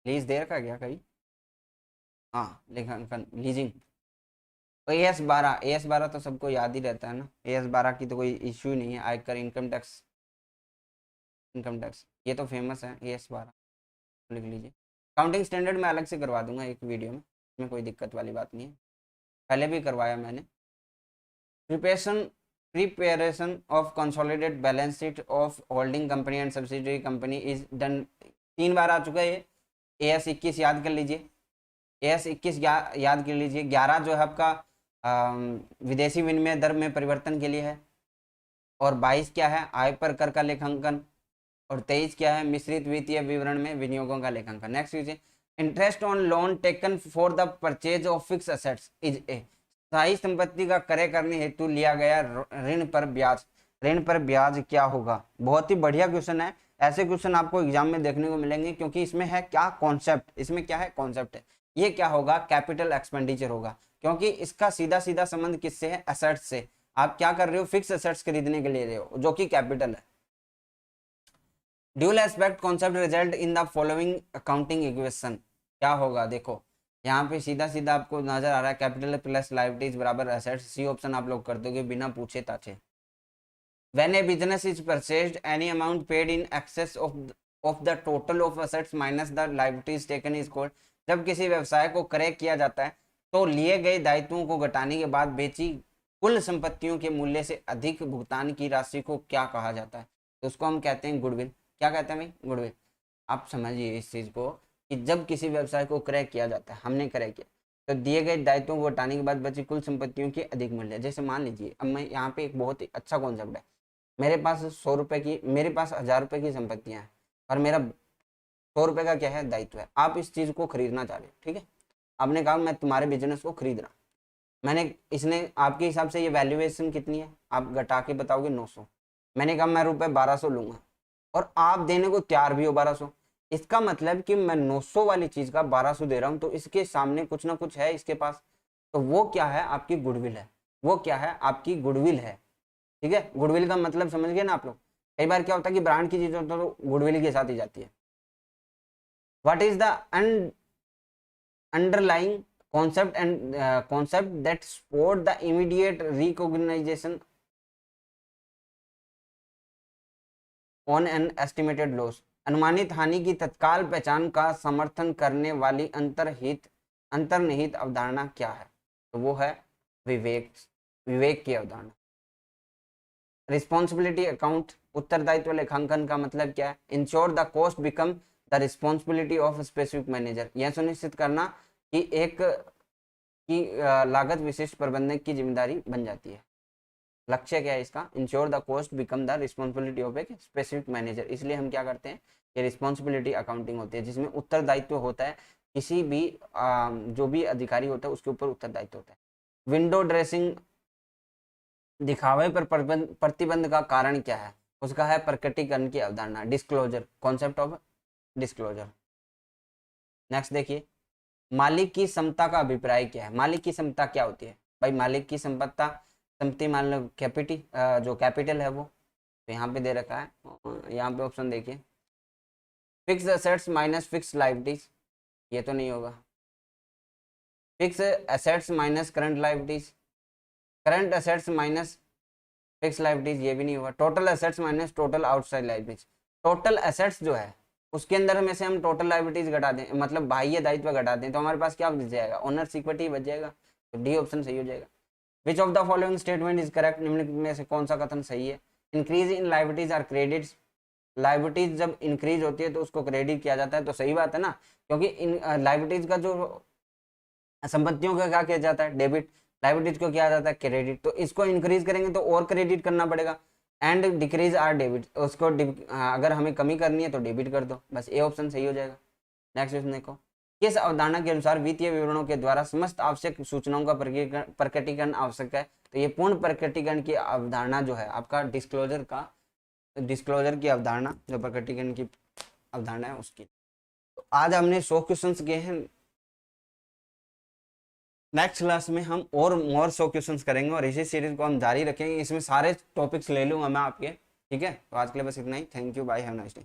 लीज दे रखा क्या कहीं? हाँ, लेखांकन लीजिंग। AS12 तो सबको याद ही रहता है ना, AS12 की तो कोई इश्यू ही नहीं है। आयकर, इनकम टैक्स, इनकम टैक्स ये तो फेमस है AS12, लिख लीजिए। काउंटिंग स्टैंडर्ड मैं अलग से करवा दूंगा एक वीडियो में, इसमें कोई दिक्कत वाली बात नहीं है, पहले भी करवाया मैंने। Preparation preparation of consolidated balance sheet of holding company and subsidiary company is done, 3 बार आ चुका है ये। AS21 याद कर लीजिए, AS21 याद कर लीजिए। 11 जो है आपका विदेशी विनिमय दर में परिवर्तन के लिए है, और 22 क्या है, आय पर कर का लेखांकन, और 23 क्या है, मिश्रित वित्तीय विवरण में विनियोगों का लेखांकन। नेक्स्ट कीजिए, interest on loan taken for the purchase of fix assets is a, स्थायी संपत्ति का क्रय करने हेतु लिया गया ऋण पर ब्याज। ऋण पर ब्याज क्या होगा? बहुत ही बढ़िया क्वेश्चन है, ऐसे क्वेश्चन आपको एग्जाम में देखने को मिलेंगे, क्योंकि इसमें है क्या कॉन्सेप्ट, इसमें क्या है कॉन्सेप्ट है। ये क्या होगा? कैपिटल एक्सपेंडिचर होगा, क्योंकि इसका सीधा सीधा संबंध किससे है? एसेट्स से। आप क्या कर रहे हो? फिक्स एसेट्स खरीदने के लिए रहे हो, जो कि कैपिटल है। Dual aspect concept result in the following accounting equation. क्या होगा? देखो यहाँ पे सीधा सीधा आपको नजर आ रहा है, कैपिटल प्लस लायबिलिटीज बराबर एसेट्स। सी ऑप्शन आप लोग कर दोगे बिना पूछे ताछे। When a business is purchased, any amount paid in excess of the total of assets minus the liabilities taken is called। जब किसी व्यवसाय को क्रय किया जाता है तो लिए गए दायित्वों को घटाने के बाद बेची कुल संपत्तियों के मूल्य से अधिक भुगतान की राशि को क्या कहा जाता है? तो उसको हम कहते हैं गुडविल। क्या कहते हैं भाई? गुडविल। आप समझिए इस चीज को कि जब किसी व्यवसाय को क्रय किया जाता है, हमने क्रय किया, तो दिए गए दायित्वों को घटाने के बाद बची कुल संपत्तियों के अधिक मूल्य। जैसे मान लीजिए, अब मैं यहाँ पे एक बहुत ही अच्छा कॉन्सेप्ट है, मेरे पास 100 रुपए की, मेरे पास 1000 रुपए की संपत्तियां हैं, और मेरा 100 रुपए का क्या है? दायित्व है। आप इस चीज को खरीदना चाह रहे हो, ठीक है, आपने कहा मैं तुम्हारे बिजनेस को खरीद रहा, मैंने, इसने आपके हिसाब से ये वैल्यूएशन कितनी है? आप घटा के बताओगे 900। मैंने कहा मैं रुपए 1200 लूंगा, और आप देने को तैयार भी हो 1200। इसका मतलब कि मैं 900 वाली चीज का 1200 दे रहा हूं, तो इसके सामने कुछ ना कुछ है इसके पास, तो वो क्या है? आपकी गुडविल है। वो क्या है? आपकी गुडविल है। ठीक है, गुडविल का मतलब समझ गए ना आप लोग? कई बार क्या होता है कि ब्रांड की चीजें तो गुडविल के साथ ही जाती है। What is the underlying concept and concept that support the immediate recognition on an estimated loss। अनुमानित हानि की तत्काल पहचान का समर्थन करने वाली अंतर्निहित अवधारणा क्या है? तो वो है विवेक की अवधारणा। रिस्पॉन्सिबिलिटी अकाउंट, उत्तरदायित्व लेखांकन का मतलब क्या है? Ensure the cost become the responsibility of specific manager. यह सुनिश्चित करना कि लागत विशिष्ट प्रबंधक की जिम्मेदारी बन जाती है। लक्ष्य क्या है इसका? Ensure the cost become the responsibility of a specific manager. इसलिए हम क्या करते हैं? ये रिस्पॉन्सिबिलिटी अकाउंटिंग होती है, जिसमें उत्तरदायित्व होता है, किसी भी जो भी अधिकारी होता है उसके ऊपर उत्तरदायित्व होता है। विंडो ड्रेसिंग, दिखावे पर प्रतिबंध का कारण क्या है? उसका है प्रकटीकरण की अवधारणा, disclosure, concept of disclosure. Next देखिए, मालिक की समता का अभिप्राय क्या है? मालिक की समता क्या होती है भाई? मालिक की संपत्ति मान लो जो कैपिटल है वो, तो यहाँ पे दे रखा है, यहाँ पे ऑप्शन देखिए, fix assets minus fix liabilities, ये तो नहीं होगा। Fix assets minus current liabilities, current assets minus fix liabilities, ये भी नहीं होगा। Total assets minus total outside liabilities, total assets जो है उसके अंदर में से हम टोटल लायबिलिटीज घटा दें, मतलब बाह्य दायित्व घटा दें, तो हमारे पास क्या बच जाएगा? ओनर्स इक्विटी बच जाएगा। तो डी ऑप्शन सही हो जाएगा। Which of the following statement is correct, निम्नलिखित में से कौन सा कथन सही है? Increase in liabilities are credits, liabilities जब इंक्रीज होती है तो उसको क्रेडिट किया जाता है, तो सही बात है ना, क्योंकि इन लायबिलिटीज का जो संपत्तियों का क्या किया जाता है? डेबिट। लायबिलिटीज को किया जाता है क्रेडिट, तो इसको इंक्रीज करेंगे तो और क्रेडिट करना पड़ेगा। एंड डिक्रीज आर डेबिट, उसको अगर हमें कमी करनी है तो डेबिट कर दो, बस ए ऑप्शन सही हो जाएगा। नेक्स्ट क्वेश्चन देखो, किस अवधारणा के अनुसार वित्तीय विवरणों के द्वारा समस्त आवश्यक सूचनाओं का प्रकटीकरण आवश्यक है? तो ये पूर्ण प्रकटीकरण की अवधारणा जो है आपका डिस्क्लोजर की अवधारणा, जो प्रकटीकरण की अवधारणा है उसकी। तो आज हमने 100 क्वेश्चन किए हैं, नेक्स्ट क्लास में हम और मोर 100 क्वेश्चंस करेंगे, और इसी सीरीज को हम जारी रखेंगे। इसमें सारे टॉपिक्स ले लूंगा मैं आपके, ठीक है। तो आज के लिए बस इतना ही। Thank you, bye, have nice day.